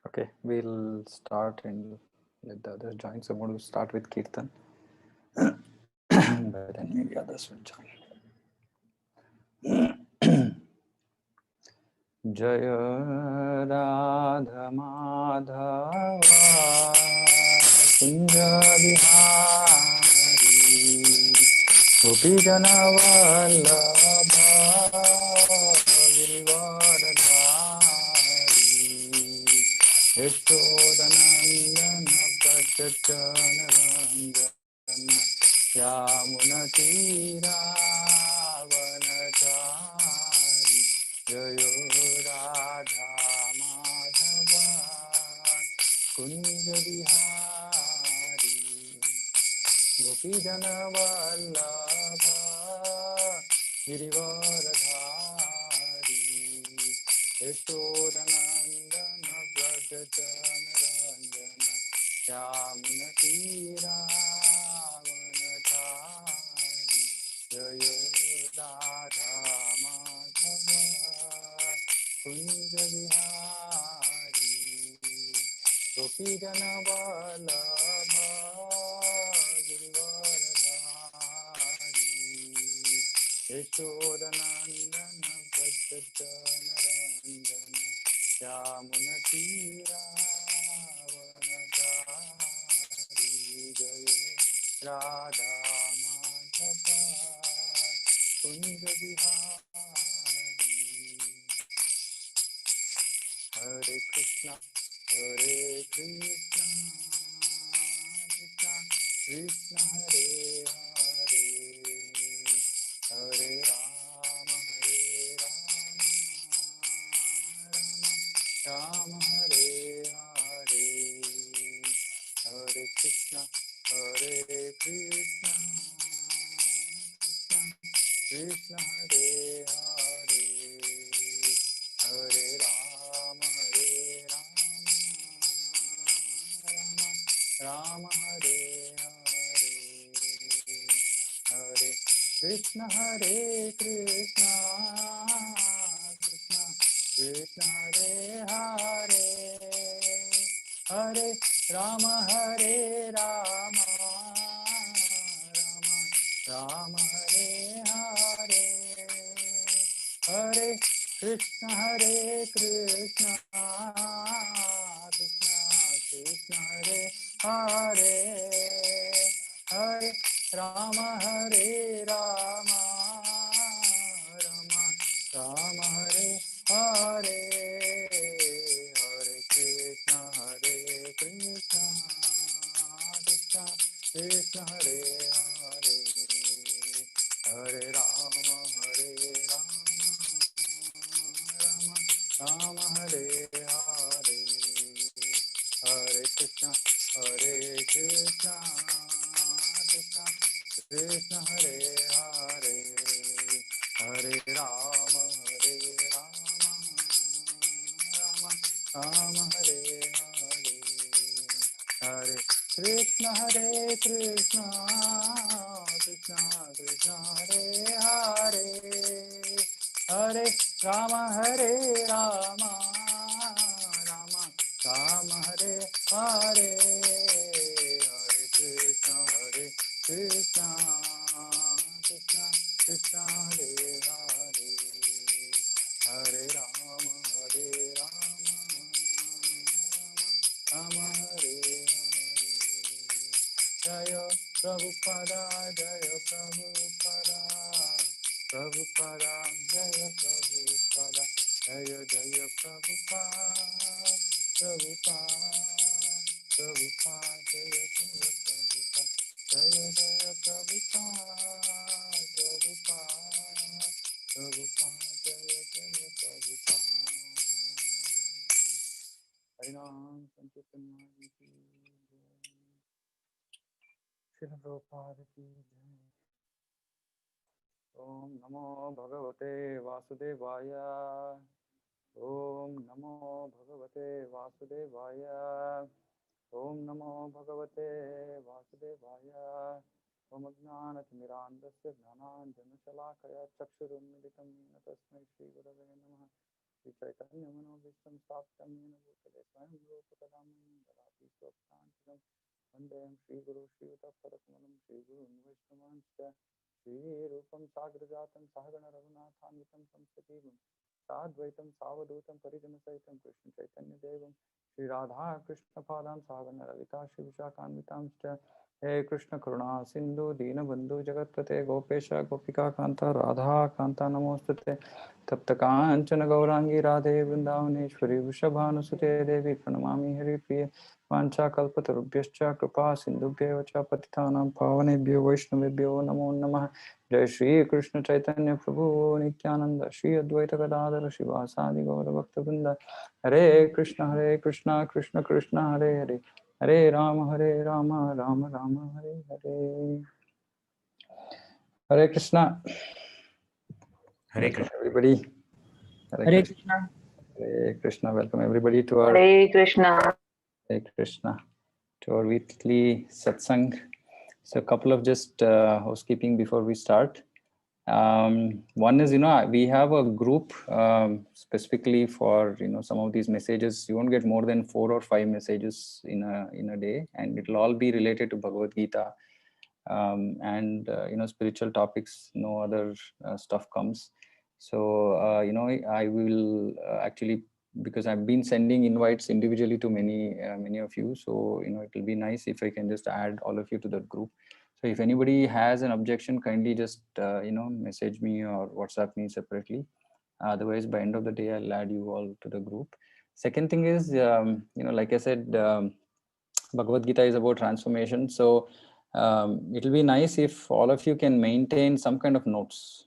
Okay, we'll start and let the others join. So I'm going to start with Kirtan, but then maybe others will join. जय राधा माधव कुंज बिहारी गोपीजन वल्लभ गिरिवरधारी यशोदनंदन व्रज रंजन यामुनतीरावनचारि जयो राधा माधव कुंज बिहारी गोपीजन वल्लभ गिरिवरधारी यशोदनंदन व्रज रंजन श्यामनतीरावनचारि जय राधा माधव कुंज बिहारी गोपीजन वल्लभ गिरिवरधारी यशोदनंदन व्रज रंजन श्यामनतीरावनचारि जय राधा माधव कुंज बिहारी हरे कृष्णा कृष्णा कृष्ण हरे हरे हरे राम राम हरे हरे हरे कृष्णा कृष्णा कृष्ण हरे हरे हरे राम राम हरे हरे हरे कृष्ण कृष्ण कृष्ण हरे हरे हरे राम राम हरे हरे हरे कृष्ण कृष्ण कृष्ण हरे हरे हरे राम राम राम हरे हरे हरे कृष्ण कृष्ण कृष्ण हरे हरे हरे राम राम हरे हरे हरे कृष्ण कृष्ण कृष्ण हरे हरे हरे राम राम हरे हरे हरे कृष्ण कृष्ण कृष्ण कृष्ण हरे हरे हरे राम राम राम हरे हरे हरे कृष्ण कृष्ण कृष्ण कृष्ण हरे हरे हरे राम राम हरे हरे जय प्रभुपदा जय प्रभुपदा प्रभुपदा जय प्रभुपदा जय जय प्रभुपद प्रभुपद जय जय प्रभुपद जय जय प्रभुपद प्रभुपद जय जय प्रभुपद हरिनाम संकीर्तन की श्रील प्रभुपाद की जय। ओम नमो भगवते वासुदेवाय ओम नमो भगवते वासुदेवाय ओम नमो भगवते वासुदेवाय ओम ज्ञानतिमिरान्धस्य ज्ञानाञ्जनशलाकया चक्षुरुन्मिलितं येन तस्मै श्रीगुरवे नमः Shri Chaitanya Manobhishtam Saptam Yena Bhutale Swayam Rupakadamani Dharati Swaptantiram Vandayam Shri Guru Shri Utapadakumalam Shri Guru Vaishnavancha Shri Rupam Sagrajatam Sahagana Raghunathanvitam Samsativam Sadvaitam Savadutam Parijana Saitam Krishna Chaitanya Devam Shri Radha Krishna Padam Sahagana Ravita Shri Vishakanvitamcha Hey Krishna Karuna Sindhu Dina Bandhu Jagatpate Gopesha Gopika Kanta Radha Kanta Namostate Tapta Kanchana Gaurangi Radhe Vrindavaneshwari Vrishabhanusute Devi Pranamami Hari Priya Vancha Kalpatarubhyascha Kripa Sindhubhyo Cha Patitanam Pavanebhyo Vaishnavebhyo Namo Namah Jai Shri Krishna Chaitanya Prabhu Nityananda Shri Advaita Gadadhara Shivasadi Gaura Bhakta Vrinda Hare Krishna Krishna Krishna Hare Hare Hare Rama Rama Rama Hare Hare. Hare Krishna. Hare Krishna. Everybody. Hare Krishna. Hare Krishna. Welcome everybody to our Hare Krishna. Hare Krishna. To our weekly satsang. So a couple of just housekeeping before we start. One is, we have a group specifically for, some of these messages. You won't get more than 4 or 5 messages in a day, and it'll all be related to Bhagavad Gita. And spiritual topics, no other stuff comes. So I will actually, because I've been sending invites individually to many of you, so it will be nice if I can just add all of you to that group. So if anybody has an objection, kindly just message me or WhatsApp me separately. Otherwise, by end of the day, I'll add you all to the group. Second thing is, like I said, Bhagavad Gita is about transformation. So it'll be nice if all of you can maintain some kind of notes,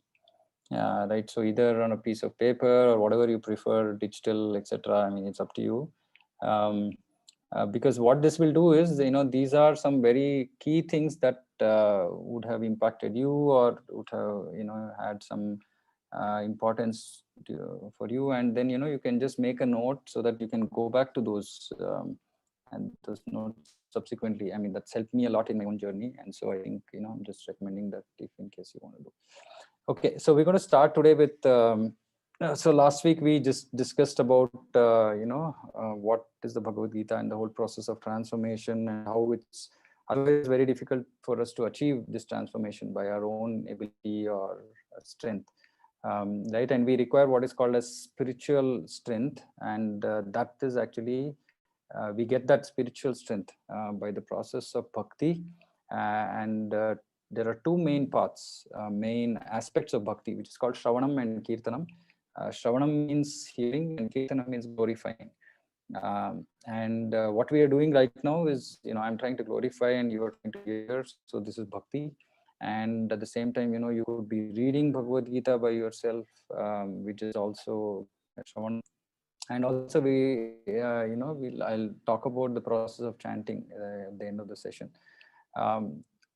right? So either on a piece of paper or whatever you prefer, digital, etc. I mean, it's up to you. Because what this will do is, these are some very key things that would have impacted you or would have, had some importance for you. And then, you can just make a note so that you can go back to those and those notes subsequently. I mean, that's helped me a lot in my own journey. And so I think, I'm just recommending that if in case you want to do. Okay, so we're going to start today with, so last week we just discussed about, what is the Bhagavad Gita and the whole process of transformation and how it's otherwise very difficult for us to achieve this transformation by our own ability or strength. Right, and we require what is called as spiritual strength, and that is actually we get that spiritual strength by the process of bhakti, and there are 2 main paths, main aspects of bhakti, which is called Shravanam and Kirtanam. Shravanam means hearing and Kirtanam means glorifying. And what we are doing right now is, I'm trying to glorify and you are trying to hear. So this is bhakti. And at the same time, you could be reading Bhagavad Gita by yourself, which is also Shravanam. And also I'll talk about the process of chanting at the end of the session.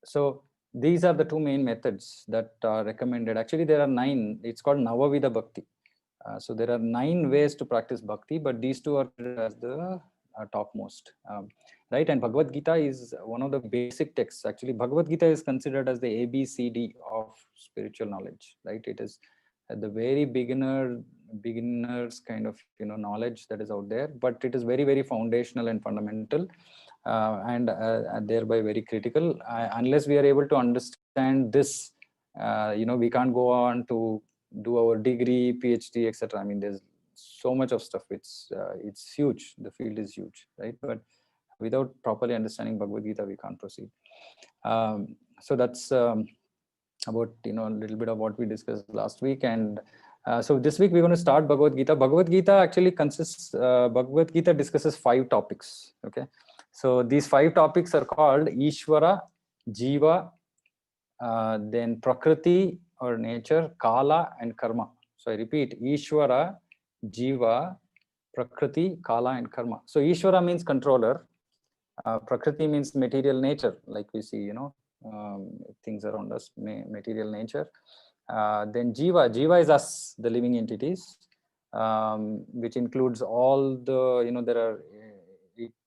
So these are the 2 main methods that are recommended. Actually, there are 9. It's called Navavida Bhakti. So there are 9 ways to practice bhakti, but these 2 are as the topmost. Right, and Bhagavad Gita is one of the basic texts. Actually, Bhagavad Gita is considered as the ABCD of spiritual knowledge. Right, it is at the very beginners kind of knowledge that is out there, but it is very, very foundational and fundamental, and thereby very critical. Unless we are able to understand this, we can't go on to do our degree, PhD, etc. I mean, there's so much of stuff. It's huge. The field is huge, right? But without properly understanding Bhagavad Gita, we can't proceed. So that's about a little bit of what we discussed last week. And so this week we're going to start Bhagavad Gita. Bhagavad Gita actually consists, Bhagavad Gita discusses 5 topics. Okay, so these 5 topics are called Ishvara, Jiva, then Prakriti or nature, Kala and Karma. So I repeat, Ishvara, Jiva, Prakriti, Kala and Karma. So Ishvara means controller. Prakriti means material nature, like we see, things around us, material nature. Then Jiva is us, the living entities, which includes all the, there are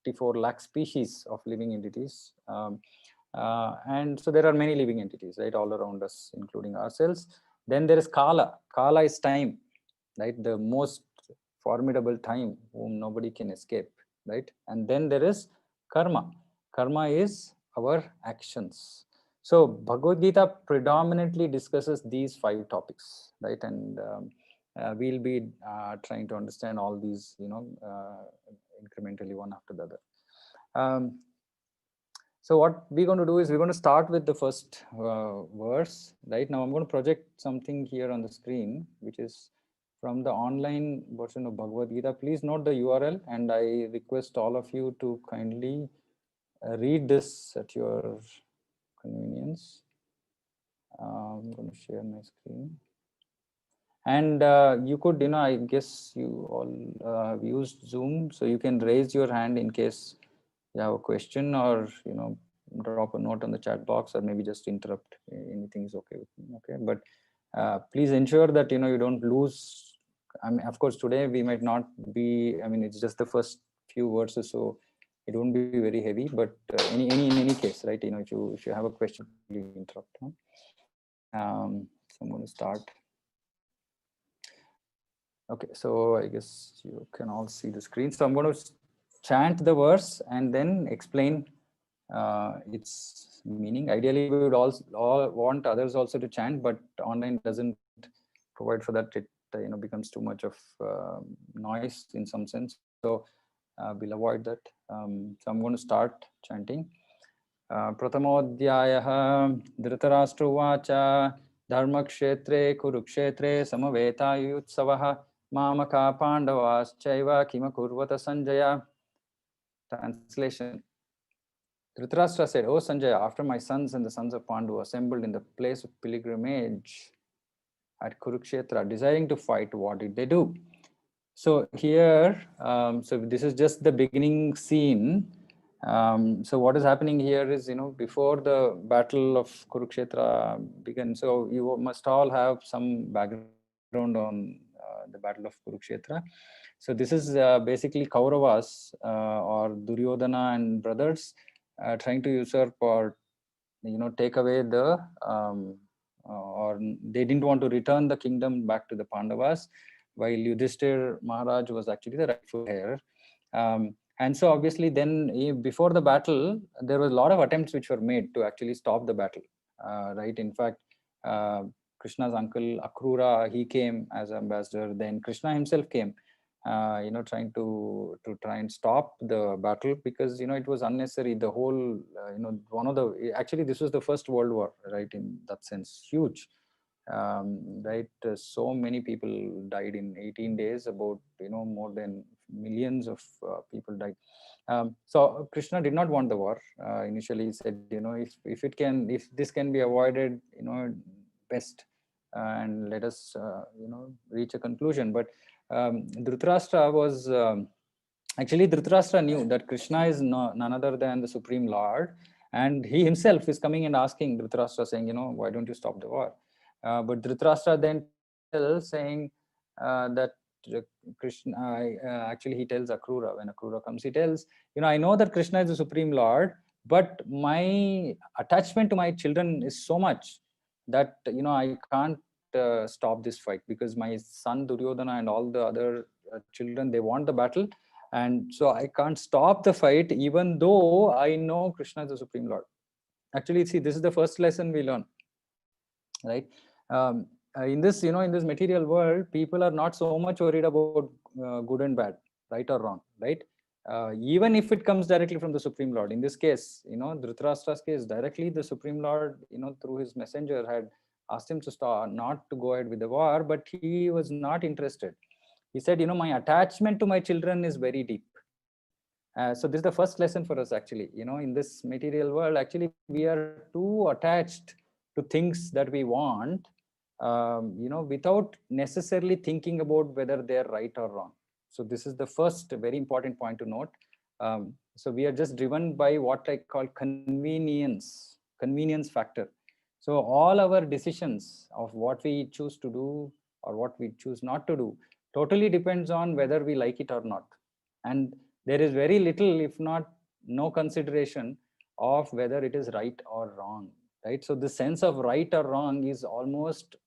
84 lakh species of living entities. And so there are many living entities, right, all around us, including ourselves. Then there is Kala. Kala is time, right? The most formidable time whom nobody can escape, right? And then there is karma. Karma is our actions. So Bhagavad Gita predominantly discusses these 5 topics, right? And we'll be trying to understand all these, incrementally one after the other. So what we're going to do is we're going to start with the first verse. Right now, I'm going to project something here on the screen, which is from the online version of Bhagavad Gita. Please note the URL, and I request all of you to kindly read this at your convenience. I'm going to share my screen. And you could, I guess you all have used Zoom, so you can raise your hand in case you have a question, or drop a note on the chat box, or maybe just interrupt. Anything is okay with me. Okay, but please ensure that you don't lose. I mean, of course, today we might not be. I mean, it's just the first few verses, so it won't be very heavy. But in any case, right? If you have a question, please interrupt. Huh? So I'm going to start. Okay, so I guess you can all see the screen. So I'm going to chant the verse and then explain its meaning. Ideally, we would all want others also to chant, but online doesn't provide for that. It becomes too much of noise in some sense. So we'll avoid that. So I'm going to start chanting. Pratamodhyayah Dhritarashtra Dharmakshetre Kurukshetre Samaveta Mamaka Pandavas Chaiva Kimakurvata Sanjaya. Translation. Dhritarashtra said, "O Sanjaya, after my sons and the sons of Pandu assembled in the place of pilgrimage at Kurukshetra, desiring to fight, what did they do?" So here, so this is just the beginning scene. So what is happening here is, before the battle of Kurukshetra began, so you must all have some background on the battle of Kurukshetra. So this is basically Kauravas or Duryodhana and brothers trying to usurp or take away the or they didn't want to return the kingdom back to the Pandavas, while Yudhishthir Maharaj was actually the rightful heir. And so obviously then before the battle, there was a lot of attempts which were made to actually stop the battle, right? In fact, Krishna's uncle Akrura, he came as ambassador. Then Krishna himself came, trying to try and stop the battle, because it was unnecessary. The whole one of the actually this was the first World War, right? In that sense, huge. Right, so many people died in 18 days. About more than millions of people died. So Krishna did not want the war. Initially, he said, if this can be avoided, best, and let us reach a conclusion. But Dhritarashtra was actually Dhritarashtra knew that Krishna is none other than the Supreme Lord, and he himself is coming and asking Dhritarashtra, saying, why don't you stop the war? But Dhritarashtra then tells, saying that Krishna, actually he tells Akrura, when Akrura comes, he tells, I know that Krishna is the Supreme Lord, but my attachment to my children is so much that I can't stop this fight, because my son Duryodhana and all the other children, they want the battle, and so I can't stop the fight, even though I know Krishna is the Supreme Lord. Actually, see, this is the first lesson we learn, right? In this material world, people are not so much worried about good and bad, right or wrong, right? Even if it comes directly from the Supreme Lord. In this case, Dhritarashtra's case, directly the Supreme Lord, through his messenger, had asked him to stop, not to go ahead with the war, but he was not interested. He said, my attachment to my children is very deep. So this is the first lesson for us, actually. In this material world, actually, we are too attached to things that we want, without necessarily thinking about whether they're right or wrong. So this is the first very important point to note. So we are just driven by what I call convenience factor. So all our decisions of what we choose to do or what we choose not to do totally depends on whether we like it or not. And there is very little, if not no consideration of whether it is right or wrong, right? So the sense of right or wrong is almost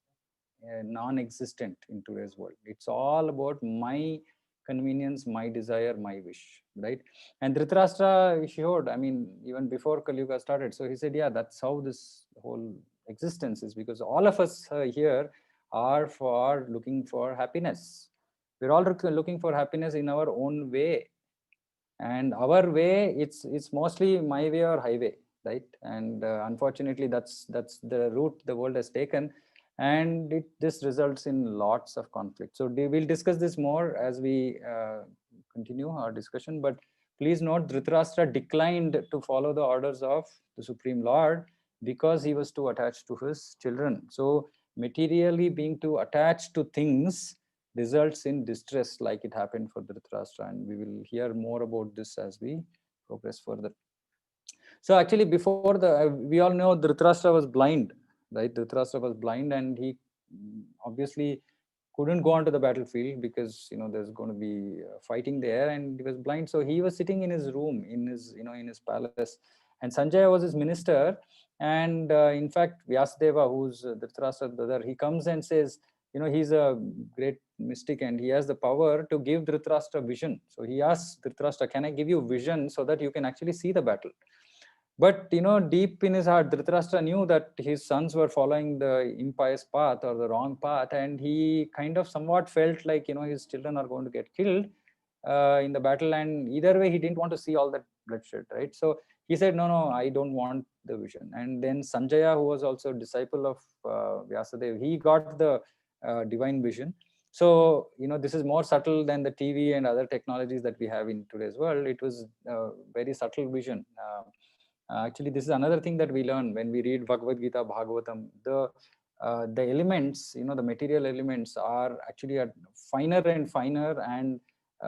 non-existent in today's world. It's all about my convenience, my desire, my wish, right? And Dhritarashtra showed, I mean, even before Kali Yuga started. So he said, yeah, that's how this whole existence is, because all of us here are for looking for happiness. We're all looking for happiness in our own way. And our way, it's mostly my way or highway, right? And unfortunately, that's the route the world has taken, and this results in lots of conflict. So we'll discuss this more as we continue our discussion. But please note, Dhritarashtra declined to follow the orders of the Supreme Lord because he was too attached to his children. So materially being too attached to things results in distress, like it happened for Dhritarashtra, and we will hear more about this as we progress further. So actually, before we all know Dhritarashtra was blind, right? Dhritarashtra was blind, and he obviously couldn't go onto the battlefield because there's going to be fighting there, and he was blind. So he was sitting in his room, in his in his palace, and Sanjaya was his minister. And in fact, Vyasadeva, who's Dhritarashtra's brother, he comes and says, he's a great mystic and he has the power to give Dhritarashtra vision. So he asks Dhritarashtra, can I give you vision so that you can actually see the battle? But deep in his heart, Dhritarashtra knew that his sons were following the impious path or the wrong path, and he kind of somewhat felt like his children are going to get killed in the battle, and either way he didn't want to see all that bloodshed, right? So he said, no, I don't want the vision. And then Sanjaya, who was also a disciple of Vyasadeva, he got the divine vision. So this is more subtle than the TV and other technologies that we have in today's world. It was a very subtle vision. Actually, this is another thing that we learn when we read Bhagavad Gita, Bhagavatam. The elements, the material elements are actually finer and finer, and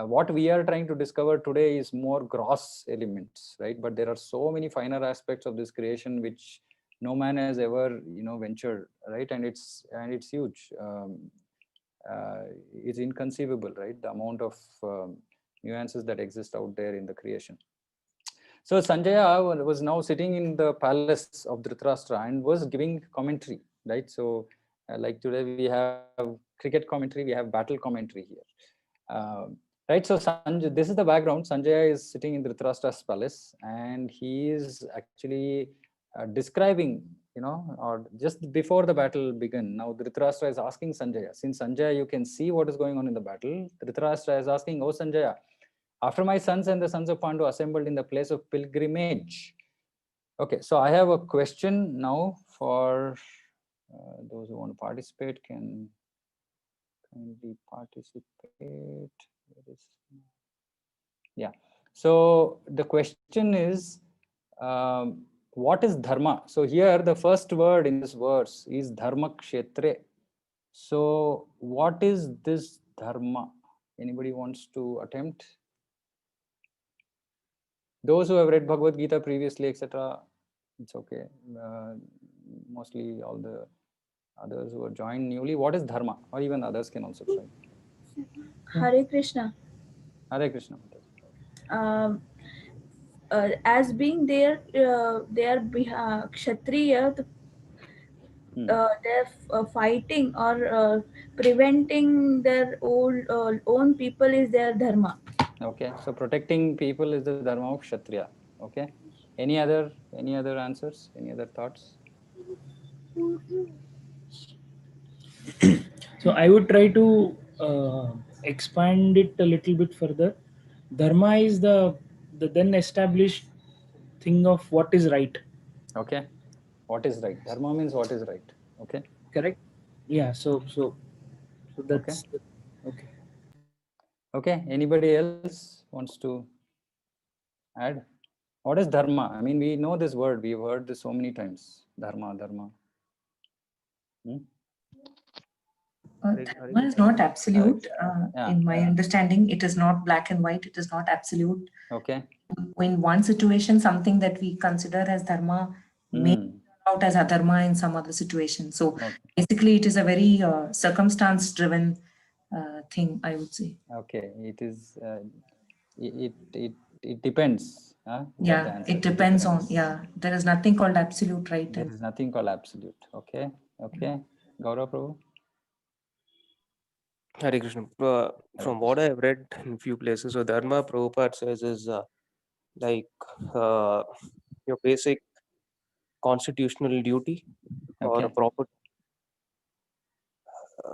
what we are trying to discover today is more gross elements, right? But there are so many finer aspects of this creation which no man has ever ventured, right? And it's huge. It's inconceivable, right? The amount of nuances that exist out there in the creation. So Sanjaya was now sitting in the palace of Dhritarashtra and was giving commentary, right? So like today we have cricket commentary, we have battle commentary here. Right, so this is the background. Sanjaya is sitting in Dhritarashtra's palace, and he is actually describing, or just before the battle began. Now Dhritarashtra is asking Sanjaya, since Sanjaya, you can see what is going on in the battle. Dhritarashtra is asking, oh Sanjaya, after my sons and the sons of Pandu assembled in the place of pilgrimage. Okay, so I have a question now for those who want to participate. Can kindly participate. Yeah. So the question is, what is dharma? So here the first word in this verse is dharma kshetre. So what is this dharma? Anybody wants to attempt? Those who have read Bhagavad Gita previously, etc., it's okay. Mostly all the others who are joined newly, what is dharma? Or even others can also try. Hare Krishna. Hare Krishna. As being there, they are Kshatriya, they're fighting or preventing their own people is their dharma. Okay, so protecting people is the dharma of Kshatriya. Okay, any other answers? Any other thoughts? So I would try to expand it a little bit further. Dharma is the then established thing of what is right. Okay, what is right? Dharma means what is right. Okay, correct. Yeah. So that's okay. Okay. Anybody else wants to add? What is dharma? I mean, we know this word. We've heard this so many times. Dharma. Dharma is not absolute. In my understanding, it is not black and white. It is not absolute. Okay. In one situation, something that we consider as dharma may turn out as adharma in some other situation. So basically, it is a very circumstance-driven thing, I would say. Okay, it is. It depends. Yeah, it depends on. Yeah, there is nothing called absolute, right? There is nothing called absolute. Okay. Okay. Gaurav Prabhu. Hare Krishna. From what I have read in few places, so Dharma Prabhupada says is like your basic constitutional duty or a Okay. proper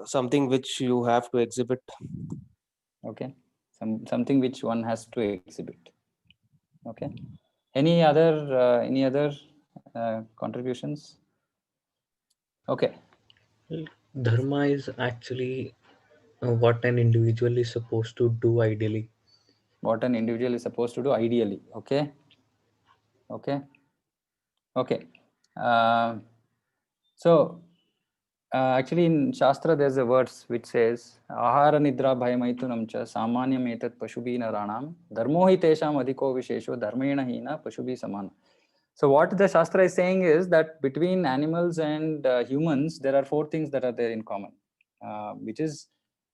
something which you have to exhibit. Okay. Something which one has to exhibit. Okay. Any other contributions? Okay. Dharma is actually what an individual is supposed to do ideally. What an individual is supposed to do ideally. Okay. Okay. Okay. So actually in Shastra there's a verse which says Ahara Nidra Bhayamaitunam cha Samanyam etat Pashubi Naranam Dharmo hi tesham adhiko vishesho dharmena hina Pashubi samana. So what the Shastra is saying is that between animals and humans there are 4 things that are there in common, which is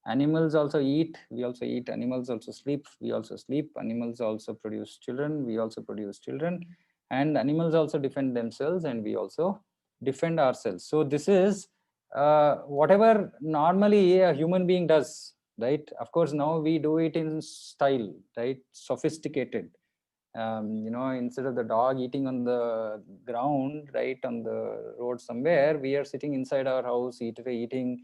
animals also eat, we also eat, animals also sleep, we also sleep, animals also produce children, we also produce children, and animals also defend themselves and we also defend ourselves. So this is whatever normally a human being does, right? Of course now we do it in style, right? Sophisticated. Instead of the dog eating on the ground, right, on the road somewhere, we are sitting inside our house eating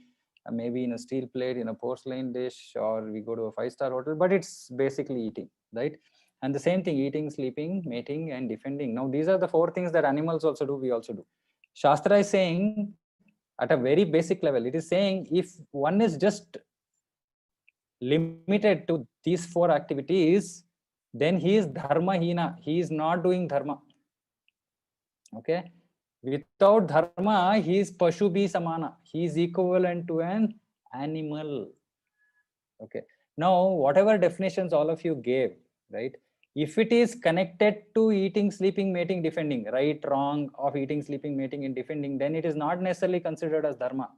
maybe in a steel plate, in a porcelain dish, or we go to a 5-star hotel, but it's basically eating, right? And the same thing, eating, sleeping, mating, and defending. Now these are the 4 things that animals also do, we also do. Shastra is saying at a very basic level, it is saying if one is just limited to these 4 activities, then he is dharma hina, he is not doing dharma. Okay, without dharma he is pashubi samana, he is equivalent to an animal. Okay, now whatever definitions all of you gave, right, if it is connected to eating, sleeping, mating, defending, right, wrong of eating, sleeping, mating, and defending, then it is not necessarily considered as dharma.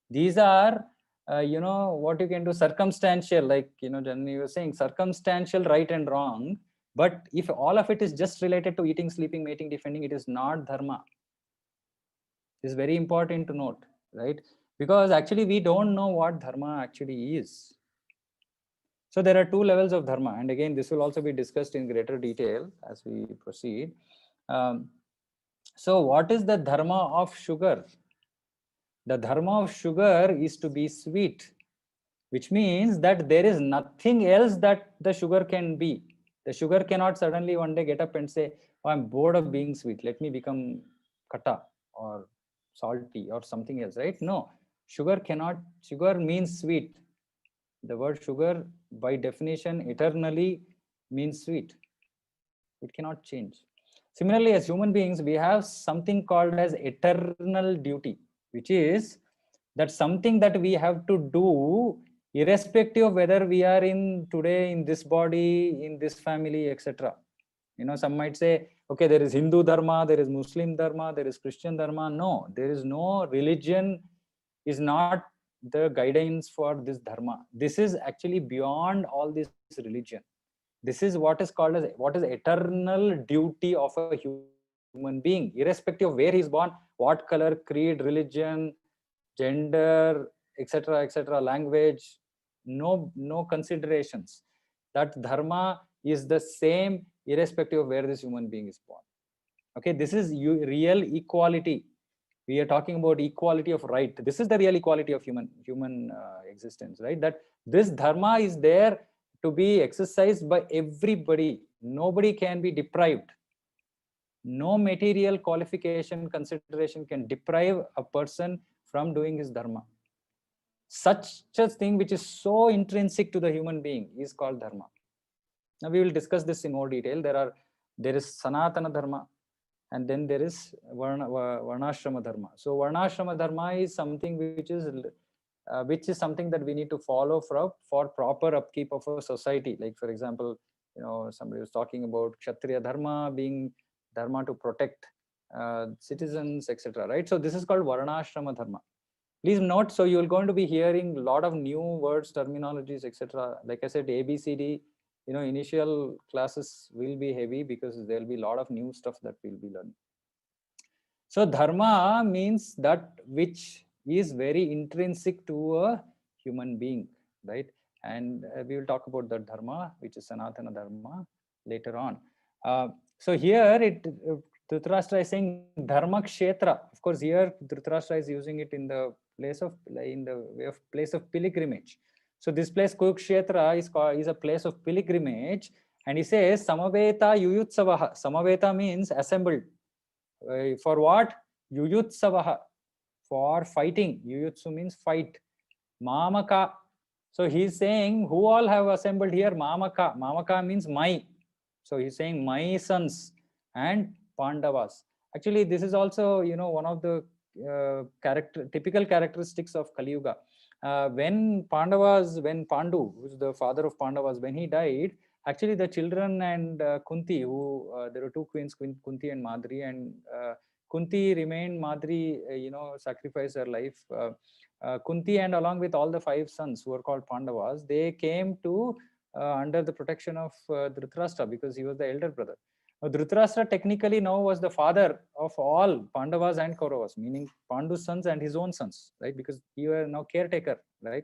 These are what you can do, circumstantial, like generally you were saying, circumstantial right and wrong. But if all of it is just related to eating, sleeping, mating, defending, it is not dharma. It is very important to note, right? Because actually we don't know what dharma actually is. So there are 2 levels of dharma, and again this will also be discussed in greater detail as we proceed. So what is the dharma of sugar? The dharma of sugar is to be sweet, which means that there is nothing else that the sugar can be. The sugar cannot suddenly one day get up and say, oh, I'm bored of being sweet, let me become kata or salty or something else, right? No, sugar means sweet. The word sugar by definition eternally means sweet. It cannot change. Similarly, as human beings, we have something called as eternal duty, which is that something that we have to do irrespective of whether we are in today in this body, in this family, etc. Some might say, okay, there is Hindu dharma, there is Muslim dharma, there is Christian dharma. No, there is no religion is not the guidance for this dharma. This is actually beyond all this religion. This is what is called as what is eternal duty of a human being, irrespective of where he's born, what color, creed, religion, gender, etc., language, no considerations. That dharma is the same irrespective of where this human being is born. Okay, this is real equality. We are talking about equality of right. This is the real equality of human existence, right? That this dharma is there to be exercised by everybody. Nobody can be deprived. No material qualification, consideration can deprive a person from doing his dharma. Such a thing which is so intrinsic to the human being is called dharma. Now we will discuss this in more detail. There is Sanatana dharma, and then there is Varnashrama dharma. So Varnashrama dharma is something which is something that we need to follow for proper upkeep of a society. Like for example, somebody was talking about Kshatriya dharma being dharma to protect citizens, etc. Right? So this is called Varnashrama dharma. Please note, so you're going to be hearing a lot of new words, terminologies, etc. Like I said, ABCD, initial classes will be heavy because there'll be a lot of new stuff that we'll be learning. So dharma means that which is very intrinsic to a human being. right? And we will talk about the dharma, which is Sanatana dharma, later on. So here Dhritarashtra is saying dharma kshetra. Of course, here Dhritarashtra is using it in the place of place of pilgrimage. So this place Kurukshetra is a place of pilgrimage, and he says Samaveta Yuyutsavaha. Samaveta means assembled. For what? Yuyutsavaha, for fighting. Yuyutsu means fight. Mamaka. So he's saying who all have assembled here? Mamaka. Mamaka means my. So he's saying my sons and Pandavas. Actually, this is also, you know, one of the typical characteristics of Kali Yuga. When Pandu, who's the father of Pandavas, when he died, actually the children and Kunti, who there were two queens, Kunti and Madri, and Kunti remained, Madri, sacrificed her life. Kunti and along with all the 5 sons who are called Pandavas, they came to under the protection of Dhritarashtra, because he was the elder brother. Now, Dhritarashtra technically now was the father of all Pandavas and Kauravas, meaning Pandu's sons and his own sons, right? Because he was now caretaker, right?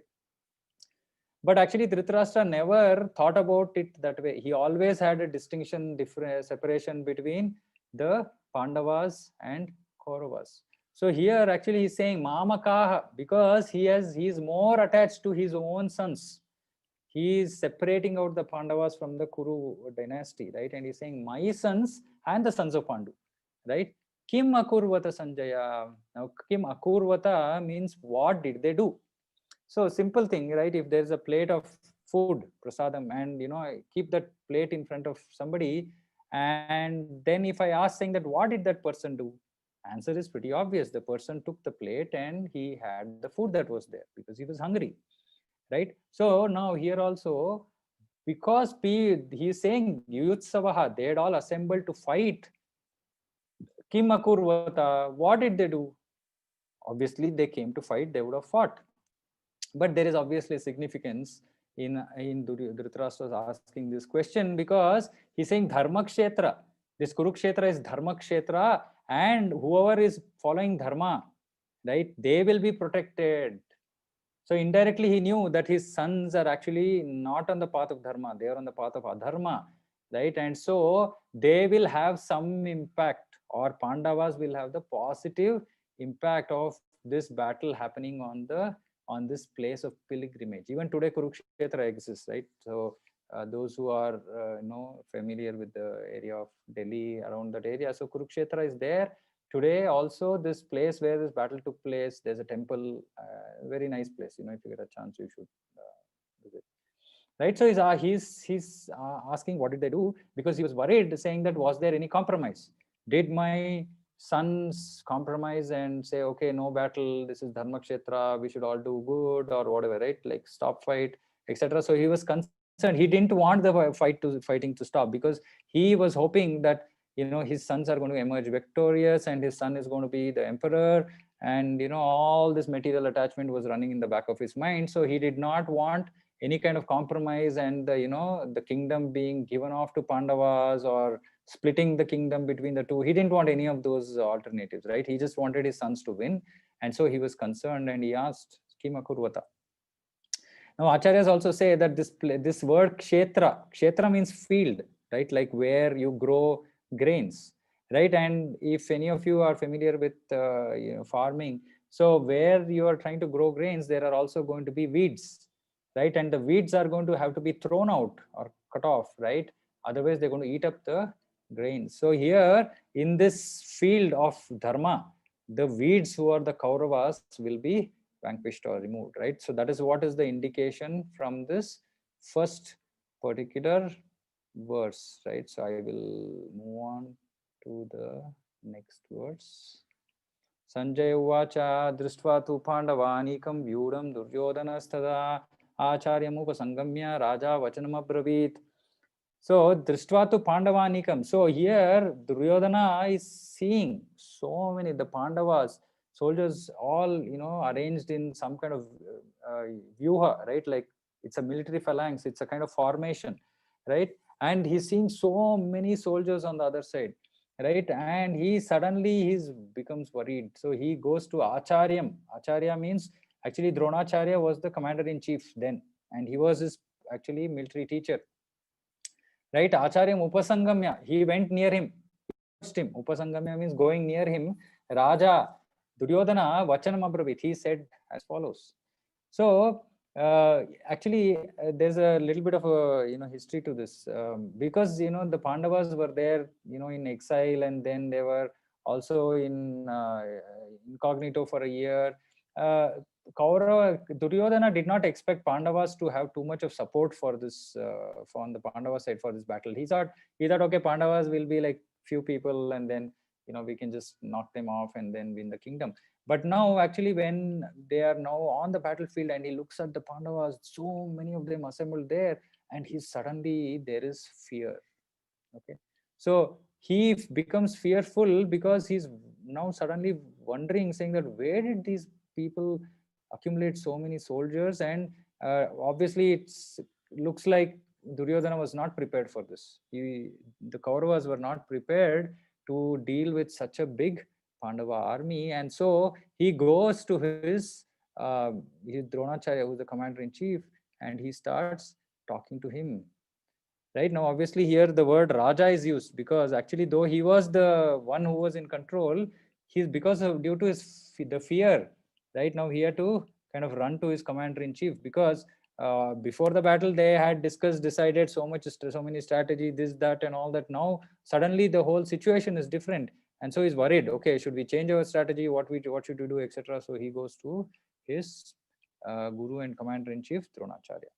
But actually Dhritarashtra never thought about it that way. He always had a distinction, separation between the Pandavas and Kauravas. So here actually he's saying Mamakaha, because he is more attached to his own sons. He is separating out the Pandavas from the Kuru dynasty, right? And he's saying my sons and the sons of Pandu, right? Kim akurvata Sanjaya. Now Kim akurvata means what did they do? So simple thing, right? If there's a plate of food, prasadam, and I keep that plate in front of somebody, and then if I ask saying that what did that person do? Answer is pretty obvious. The person took the plate and he had the food that was there because he was hungry, right? So now here also, because he's saying Yuyutsavaha, they had all assembled to fight. Kim akurvata, what did they do? Obviously they came to fight, they would have fought. But there is obviously significance in Dhritarashtra asking this question, because he's saying Dharma Kshetra. This Kurukshetra is Dharma Kshetra, and whoever is following Dharma, right, they will be protected. So indirectly he knew that his sons are actually not on the path of Dharma, they are on the path of Adharma, right? And so they will have some impact, or Pandavas will have the positive impact of this battle happening on this place of pilgrimage. Even today Kurukshetra exists, right? So those who are familiar with the area of Delhi, around that area, so Kurukshetra is there today. Also this place where this battle took place, there's a temple, very nice place. If you get a chance, you should visit, right? So he's asking what did they do, because he was worried, saying that was there any compromise? Did my sons compromise and say, okay, no battle, this is Dharma Kshetra, we should all do good or whatever, right? Like stop fight, etc. So he was concerned. He didn't want the fighting to stop, because he was hoping that his sons are going to emerge victorious and his son is going to be the emperor, and all this material attachment was running in the back of his mind. So he did not want any kind of compromise and the kingdom being given off to Pandavas or splitting the kingdom between the two. He didn't want any of those alternatives, right? He just wanted his sons to win, and so he was concerned and he asked Kim akurvata. Now acharyas also say that this word kshetra means field, right? Like where you grow grains, right? And if any of you are familiar with farming, so where you are trying to grow grains, there are also going to be weeds, right? And the weeds are going to have to be thrown out or cut off, right? Otherwise they're going to eat up the grains. So here in this field of dharma, the weeds who are the Kauravas will be vanquished or removed, right? So that is what is the indication from this first particular verse, right? So I will move on to the next verse. Sanjay uvacha drishtva tu pandavanikam vyudam duryodhanastada acharyam upasangamya raja vachanam abravit. So drishtva tu pandavanikam. So here Duryodhana is seeing so many, the Pandavas, soldiers, all arranged in some kind of vyuha, right? Like it's a military phalanx, it's a kind of formation, right? And he's seeing so many soldiers on the other side, right? And he suddenly becomes worried. So he goes to Acharyam. Acharya means actually Dronacharya was the commander in chief then, and he was his actually military teacher. Right, Acharyam Upasangamya, he went near him. Upasangamya means going near him. Raja Duryodhana Vachanam Abravit, he said as follows. So actually there's a little bit of a history to this, because the Pandavas were there in exile, and then they were also in incognito for a year. Kaurava, Duryodhana did not expect Pandavas to have too much of support for this, on the Pandava side for this battle. He thought okay, Pandavas will be like few people, and then we can just knock them off and then win the kingdom. But now actually when they are now on the battlefield and he looks at the Pandavas, so many of them assembled there, and suddenly there is fear. Okay, so he becomes fearful because he's now suddenly wondering, saying that where did these people accumulate so many soldiers? And obviously it looks like Duryodhana was not prepared for this. The Kauravas were not prepared to deal with such a big Pandava army, and so he goes to his Dronacharya, who's the commander-in-chief, and he starts talking to him. Right now, obviously here the word Raja is used because actually though he was the one who was in control, he's due to the fear. Right now he had to kind of run to his commander-in-chief, because before the battle they had decided so many strategy, this, that, and all that. Now suddenly the whole situation is different, and so he's worried. Okay, should we change our strategy? What should we do, etc. So he goes to his guru and commander-in-chief Dronacharya.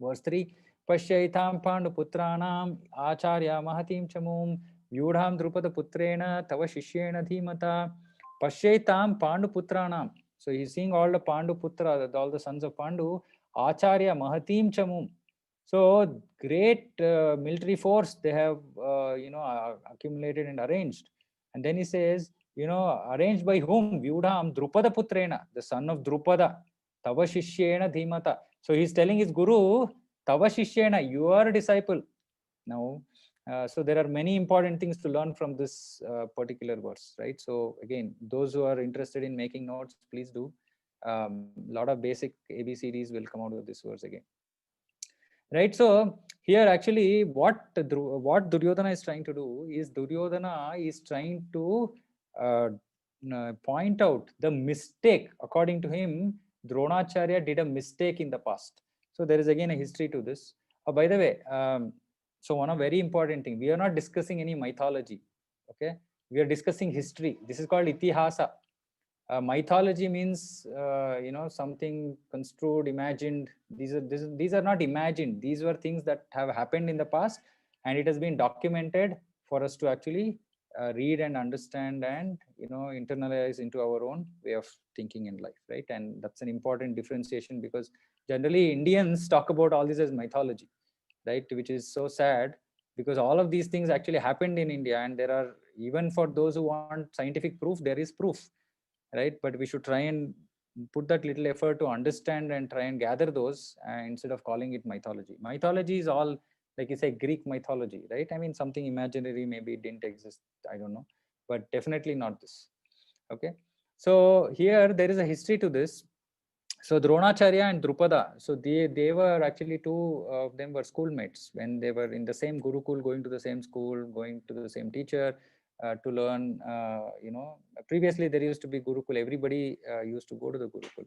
Verse 3. Pashyaitam Panduputranam Acharya Mahatim Chamum Vyudham Drupada Putrena Tava Shishyena Dhimata. Pashyaitam Panduputranam. So he's seeing all the Panduputra, all the sons of Pandu, Acharya Mahatim Chamum. So great military force they have accumulated and arranged. And then he says, arranged by whom? Vyudham Drupada Putrena, the son of Drupada, Tava Shishyena Dhimata. So he's telling his guru, Tava Shishyena, your disciple. Now, so there are many important things to learn from this particular verse, right? So again, those who are interested in making notes, please do. Lot of basic ABCDs will come out of this verse again. Right, so here actually what Duryodhana is trying to do is, Duryodhana is trying to point out the mistake. According to him, Dronacharya did a mistake in the past. So there is again a history to this. By the way, so one very important thing, we are not discussing any mythology. Okay, we are discussing history. This is called Itihasa. Mythology means something construed, imagined. These are not imagined. These were things that have happened in the past, and it has been documented for us to actually read and understand and internalize into our own way of thinking in life, right? And that's an important differentiation, because generally Indians talk about all this as mythology, right? Which is so sad, because all of these things actually happened in India, and there are, even for those who want scientific proof, there is proof. Right, but we should try and put that little effort to understand and try and gather those instead of calling it mythology. Mythology is all, like you say, Greek mythology, right? I mean, something imaginary, maybe it didn't exist, I don't know, but definitely not this. Okay, so here there is a history to this. So Dronacharya and Drupada, so they were actually, two of them were schoolmates when they were in the same Gurukul, going to the same school, going to the same teacher. To learn, previously there used to be Gurukul, everybody used to go to the Gurukul.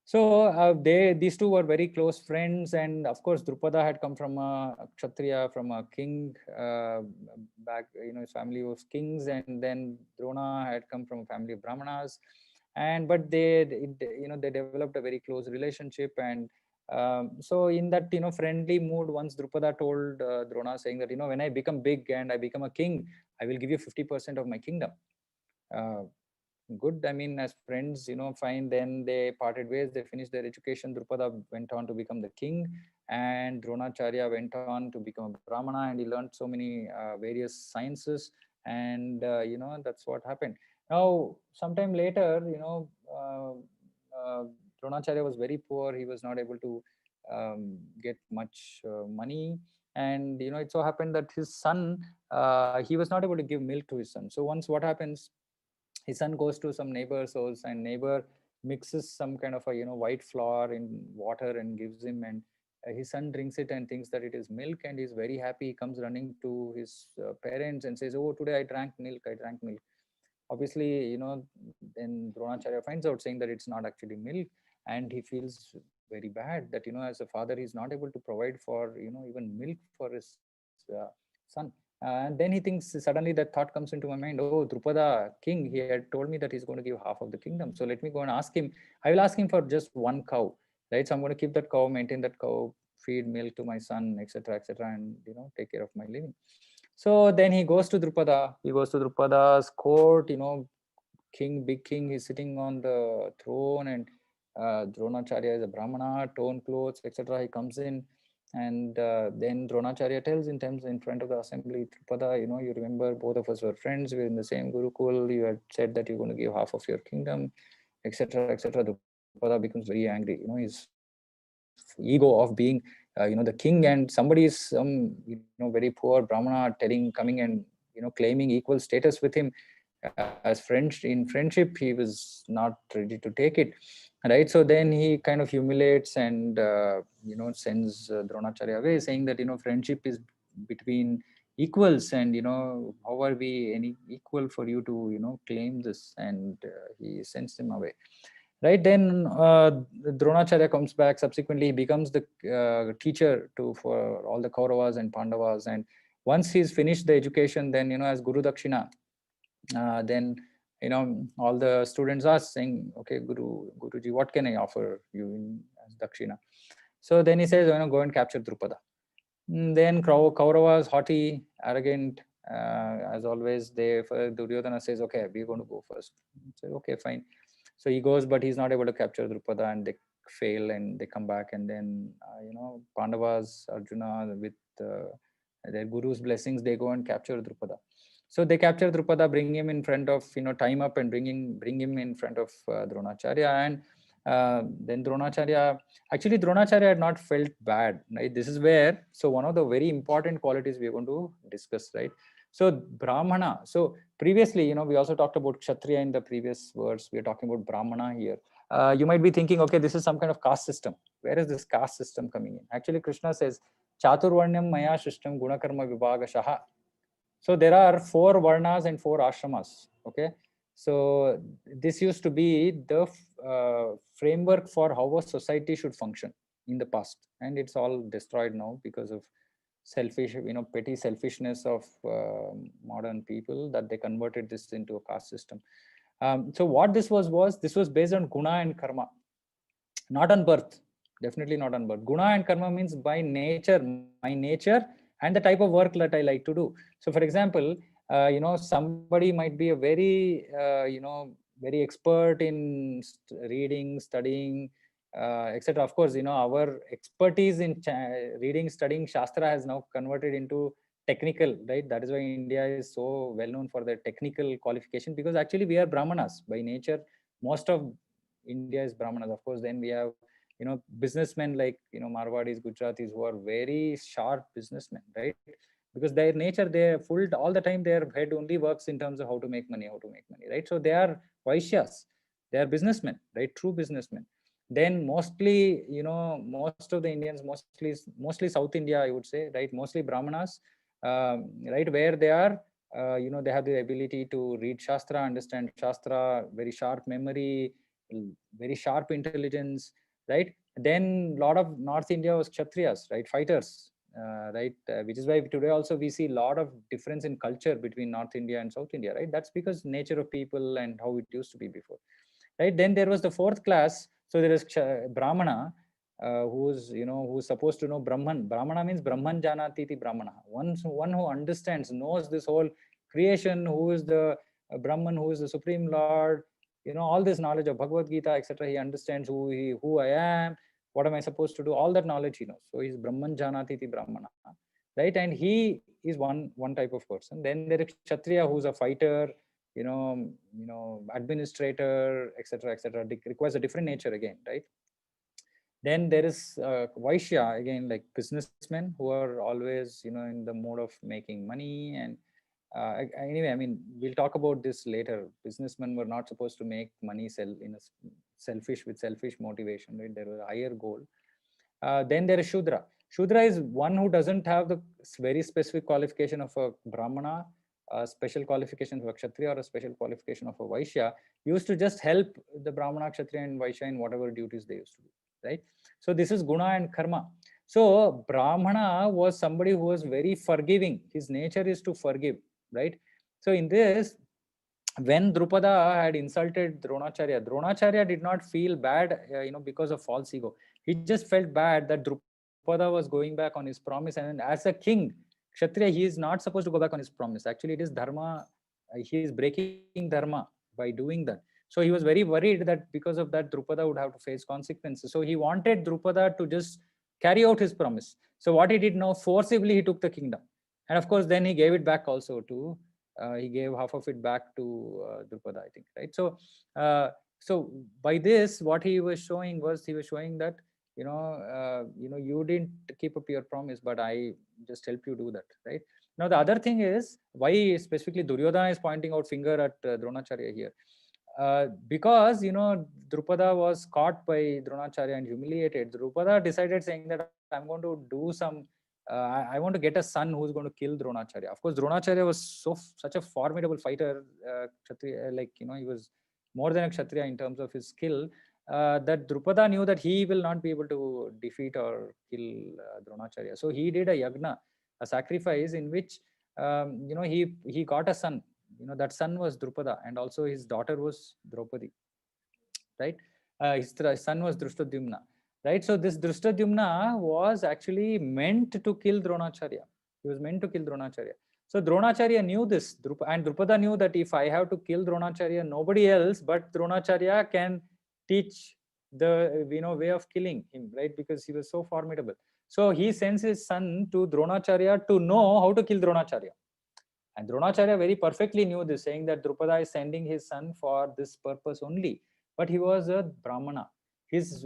So these two were very close friends, and of course Drupada had come from a Kshatriya, from a king back, his family was kings, and then Drona had come from a family of Brahmanas, but they developed a very close relationship. And so in that friendly mood, once Drupada told Drona, saying that when I become big and I become a king, I will give you 50% of my kingdom. Good, I mean, as friends, fine. Then they parted ways, they finished their education. Drupada went on to become the king, and Dronacharya went on to become a Brahmana, and he learned so many various sciences, and that's what happened. Now sometime later, Dronacharya was very poor. He was not able to get much money, and it so happened that his son, he was not able to give milk to his son. So once what happens, his son goes to some neighbor's house, and neighbor mixes some kind of a, white flour in water and gives him, and his son drinks it and thinks that it is milk, and he's very happy. He comes running to his parents and says, oh, today I drank milk. Obviously, then Dronacharya finds out, saying that it's not actually milk, and he feels very bad that, as a father, he's not able to provide for, even milk for his son. And then he thinks, suddenly that thought comes into my mind, oh, Drupada, king, he had told me that he's going to give half of the kingdom. So let me go and ask him. I will ask him for just one cow, right? So I'm going to keep that cow, maintain that cow, feed milk to my son, etc., and, take care of my living. So then he goes to Drupada. He goes to Drupada's court, big king, he's sitting on the throne, and Dronacharya is a Brahmana, torn clothes, etc. He comes in, and then Dronacharya tells in front of the assembly, Drupada, you remember both of us were friends, we were in the same Gurukul, you had said that you're going to give half of your kingdom, etc., Drupada becomes very angry. His ego of being, the king, and somebody is some, very poor Brahmana coming and, claiming equal status with him as friends. In friendship, he was not ready to take it, right? So then he kind of humiliates and, sends Dronacharya away, saying that, friendship is between equals, and, how are we any equal for you to, claim this? And he sends him away. Right, then Dronacharya comes back. Subsequently, he becomes the teacher for all the Kauravas and Pandavas. And once he's finished the education, then, as Guru Dakshina, then, all the students ask, saying, okay, Guruji, what can I offer you as Dakshina? So then he says, go and capture Drupada. Then Kauravas, haughty, arrogant, as always, Duryodhana says, okay, we're going to go first. So, okay, fine. So he goes, but he's not able to capture Drupada, and they fail, and they come back. And then, Pandavas, Arjuna, with their guru's blessings, they go and capture Drupada. So they capture Drupada, bring him in front of, tie him up and bring him in front of Dronacharya. And then Dronacharya had not felt bad, right? This is where, so one of the very important qualities we are going to discuss, right? So Brahmana, so previously, we also talked about Kshatriya in the previous words. We are talking about Brahmana here. You might be thinking, okay, this is some kind of caste system. Where is this caste system coming in? Actually, Krishna says, Chaturvarnyam maya shrishtam gunakarma vibhagashaha. So there are 4 varnas and 4 ashramas, okay? So this used to be the framework for how a society should function in the past. And it's all destroyed now because of petty selfishness of modern people, that they converted this into a caste system. So what this was based on guna and karma, not on birth, definitely not on birth. Guna and karma means by nature, my nature, and the type of work that I like to do. So for example, somebody might be a very, very expert in reading, studying, etc. Of course, our expertise in reading, studying Shastra has now converted into technical, right? That is why India is so well known for their technical qualification, because actually we are Brahmanas by nature. Most of India is Brahmanas. Of course, then we have, businessmen like, Marwadis, Gujaratis, who are very sharp businessmen, right? Because their nature, they're full all the time, their head only works in terms of how to make money, right? So they are Vaishyas, they are businessmen, right? True businessmen. Then mostly, most of the Indians, mostly South India, I would say, right? Mostly Brahmanas, right? Where they are, they have the ability to read Shastra, understand Shastra, very sharp memory, very sharp intelligence, right? Then a lot of North India was Kshatriyas, right? Fighters, right? Which is why today also we see a lot of difference in culture between North India and South India, right? That's because nature of people and how it used to be before, right? Then there was the 4th class. So there is Brahmana, who's supposed to know Brahman. Brahmana means Brahman janati iti Brahmana. One who understands, knows this whole creation, who is the Brahman, who is the Supreme Lord, all this knowledge of Bhagavad Gita, etc. He understands who I am, what am I supposed to do, all that knowledge he knows. So he's Brahman janati iti Brahmana, right? And he is one type of person. Then there is Kshatriya, who's a fighter, administrator, etc., It requires a different nature again, right? Then there is Vaishya, again, like businessmen who are always, in the mode of making money. And anyway, I mean, we'll talk about this later. Businessmen were not supposed to make money, sell selfish with selfish motivation, right? There was a higher goal. Then there is Shudra. Shudra is one who doesn't have the very specific qualification of a Brahmana, a special qualification of a Kshatriya, or a special qualification of a Vaishya. He used to just help the Brahmana, Kshatriya, and Vaishya in whatever duties they used to do, right? So this is Guna and Karma. So Brahmana was somebody who was very forgiving. His nature is to forgive, right? So in this, when Drupada had insulted Dronacharya did not feel bad, because of false ego. He just felt bad that Drupada was going back on his promise, and as a king, Kshatriya, he is not supposed to go back on his promise. Actually, it is dharma. He is breaking dharma by doing that. So he was very worried that because of that, Drupada would have to face consequences. So he wanted Drupada to just carry out his promise. So what he did now, forcibly he took the kingdom, and of course then he gave it back also to. He gave half of it back to Drupada, I think, right? So, so by this, what he was showing that you didn't keep up your promise, but I just helped you do that, right? Now the other thing is why specifically Duryodhana is pointing out finger at Dronacharya here, because Drupada was caught by Dronacharya and humiliated. Drupada decided, saying that I'm going to do some. I want to get a son who's going to kill Dronacharya. Of course, Dronacharya was such a formidable fighter, Kshatriya, he was more than a Kshatriya in terms of his skill, that Drupada knew that he will not be able to defeat or kill Dronacharya. So he did a yagna, a sacrifice in which he got a son. That son was Drupada, and also his daughter was Draupadi, right? His son was Drishtadyumna. Right, so this Drishtadyumna was actually meant to kill Dronacharya. He was meant to kill Dronacharya. So Dronacharya knew this, and Drupada knew that if I have to kill Dronacharya, nobody else but Dronacharya can teach the way of killing him, right? Because he was so formidable. So he sends his son to Dronacharya to know how to kill Dronacharya. And Dronacharya very perfectly knew this, saying that Drupada is sending his son for this purpose only. But he was a Brahmana. His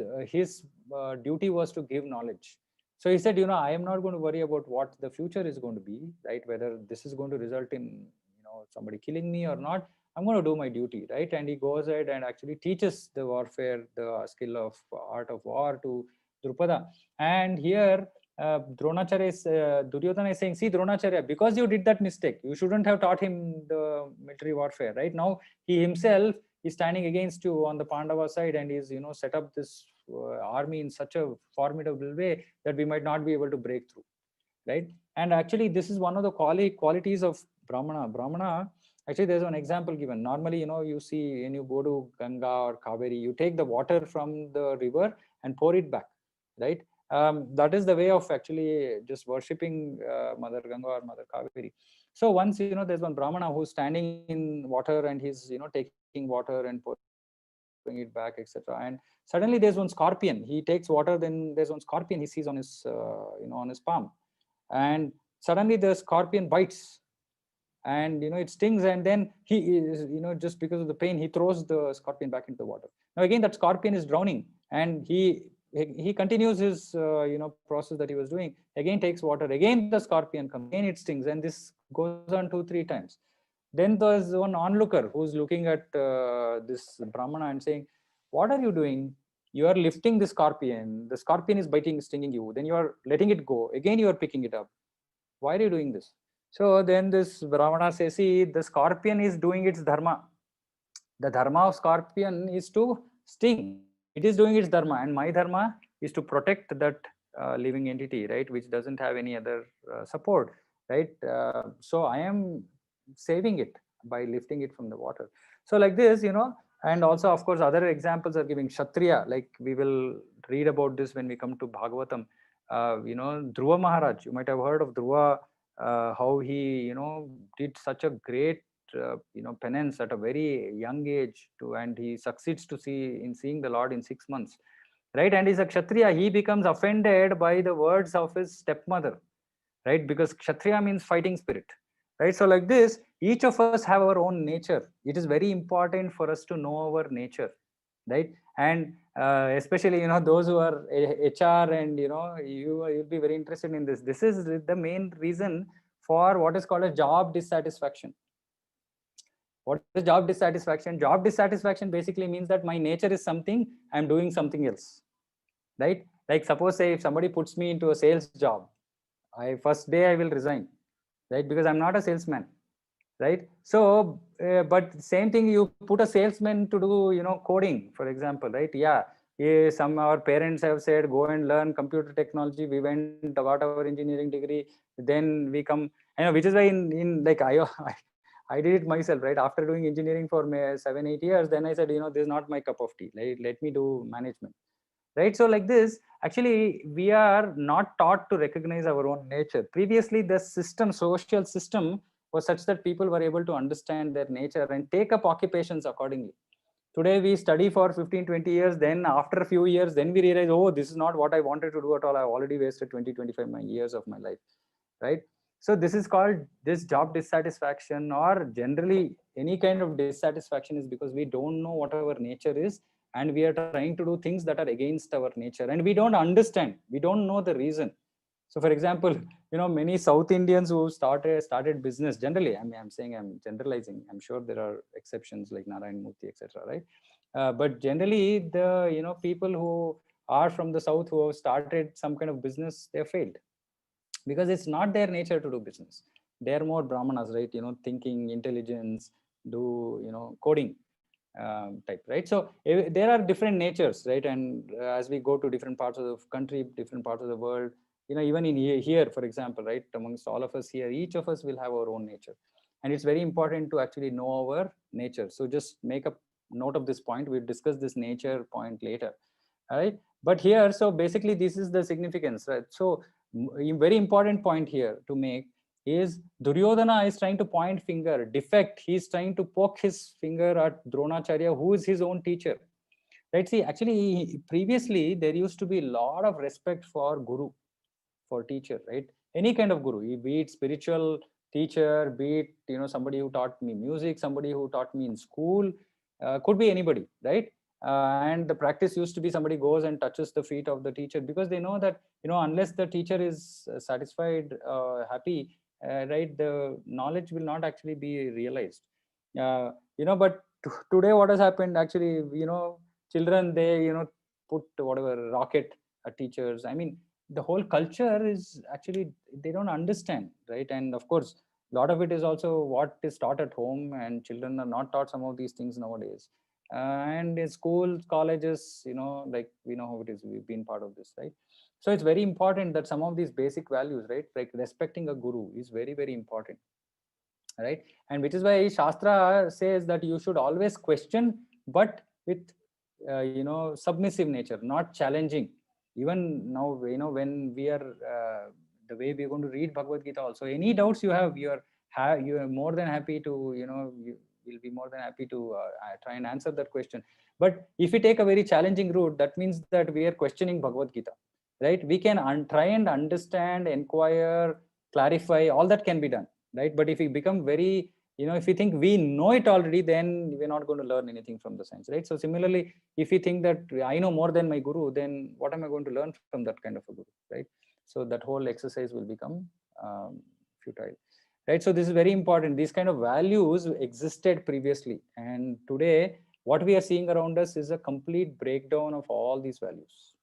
duty was to give knowledge. So he said, I am not going to worry about what the future is going to be, right? Whether this is going to result in somebody killing me or not. I'm going to do my duty, right? And he goes ahead and actually teaches the warfare, the skill of art of war to Drupada. And here Duryodhana is saying, see Dronacharya, because you did that mistake, you shouldn't have taught him the military warfare, right? Now he himself is standing against you on the Pandava side, and he's set up this army in such a formidable way that we might not be able to break through, right? And actually this is one of the qualities of Brahmana. Actually, there's one example given. Normally, you see when you go to Ganga or Kaveri, you take the water from the river and pour it back, right? That is the way of actually just worshipping Mother Ganga or Mother Kaveri. So once there's one Brahmana who's standing in water, and he's taking water and pouring it back, etc. And suddenly there's one scorpion. He takes water, then there's one scorpion he sees on his on his palm, and suddenly the scorpion bites, and it stings, and then he is just because of the pain, he throws the scorpion back into the water. Now again that scorpion is drowning, and he continues his process that he was doing. Again takes water, again the scorpion comes, again it stings, and this goes on 2-3 times. Then there's one onlooker who's looking at this Brahmana and saying, what are you doing? You are lifting the scorpion is biting, stinging you, then you are letting it go, again you are picking it up. Why are you doing this? So then this Brahmana says, see, the scorpion is doing its dharma. The dharma of scorpion is to sting. It is doing its dharma, and my dharma is to protect that living entity, right, which doesn't have any other support, right? So I am saving it by lifting it from the water. So like this, and also of course other examples are giving. Kshatriya, like we will read about this when we come to Bhagavatam. Dhruva Maharaj, you might have heard of Dhruva, how he did such a great penance at a very young age and he succeeds to seeing the Lord in 6 months, right? And he's a Kshatriya. He becomes offended by the words of his stepmother, right? Because Kshatriya means fighting spirit, right? So like this, each of us have our own nature. It is very important for us to know our nature, right? And especially those who are HR, and you'll be very interested in this. This is the main reason for what is called a job dissatisfaction. What is job dissatisfaction? Job dissatisfaction basically means that my nature is something, I'm doing something else, right? Like suppose say if somebody puts me into a sales job, first day I will resign, right? Because I'm not a salesman, right? So, but same thing, you put a salesman to do, you know, coding, for example, right? Yeah, some our parents have said, go and learn computer technology. We went, got our engineering degree, then we come, you know, which is why in like I did it myself, right? After doing engineering for 7-8 years, then I said, you know, this is not my cup of tea. Let me do management, right? So like this, actually, we are not taught to recognize our own nature. Previously, the system, social system, was such that people were able to understand their nature and take up occupations accordingly. Today, we study for 15-20 years. Then after a few years, then we realize, oh, this is not what I wanted to do at all. I've already wasted 20-25 years of my life, right? So this is called this job dissatisfaction, or generally any kind of dissatisfaction is because we don't know what our nature is, and we are trying to do things that are against our nature, and we don't understand, we don't know the reason. So for example, you know, many South Indians who started business, generally, I mean, I'm saying, I'm generalizing, I'm sure there are exceptions like Narayan Murthy, etc., right? But generally, the, you know, people who are from the South who have started some kind of business, they have failed, because it's not their nature to do business. They're more Brahmanas, right? You know, thinking, intelligence, do, you know, coding type, right? So there are different natures, right? And as we go to different parts of the country, different parts of the world, you know, even in here, for example, right, amongst all of us here, each of us will have our own nature, and it's very important to actually know our nature. So just make a note of this point. We'll discuss this nature point later, all right? But here, so basically, this is the significance, right? So very important point here to make is Duryodhana is trying to point finger, defect. He's trying to poke his finger at Dronacharya, who is his own teacher, right? See, actually, previously there used to be a lot of respect for guru, for teacher, right? Any kind of guru, be it spiritual teacher, be it, you know, somebody who taught me music, somebody who taught me in school, could be anybody, right? And the practice used to be somebody goes and touches the feet of the teacher, because they know that, you know, unless the teacher is satisfied, happy, right, the knowledge will not actually be realized. You know, but today what has happened, actually, you know, children, they, you know, put whatever rocket at teachers. I mean, the whole culture is actually, they don't understand, right? And of course, a lot of it is also what is taught at home, and children are not taught some of these things nowadays. And in schools, colleges, you know, like we know how it is, we've been part of this, right? So it's very important that some of these basic values, right, like respecting a guru is very, very important, right? And which is why Shastra says that you should always question, but with you know, submissive nature, not challenging. Even now, you know, when we are the way we're going to read Bhagavad Gita also, any doubts you have, you are more than happy to, you know, you will be more than happy to try and answer that question. But if we take a very challenging route, that means that we are questioning Bhagavad Gita, right? We can try and understand, inquire, clarify, all that can be done, right? But if we become very, you know, if we think we know it already, then we're not going to learn anything from the science, right? So similarly, if you think that I know more than my guru, then what am I going to learn from that kind of a guru, right? So that whole exercise will become futile, right? So this is very important. These kind of values existed previously, and today what we are seeing around us is a complete breakdown of all these values,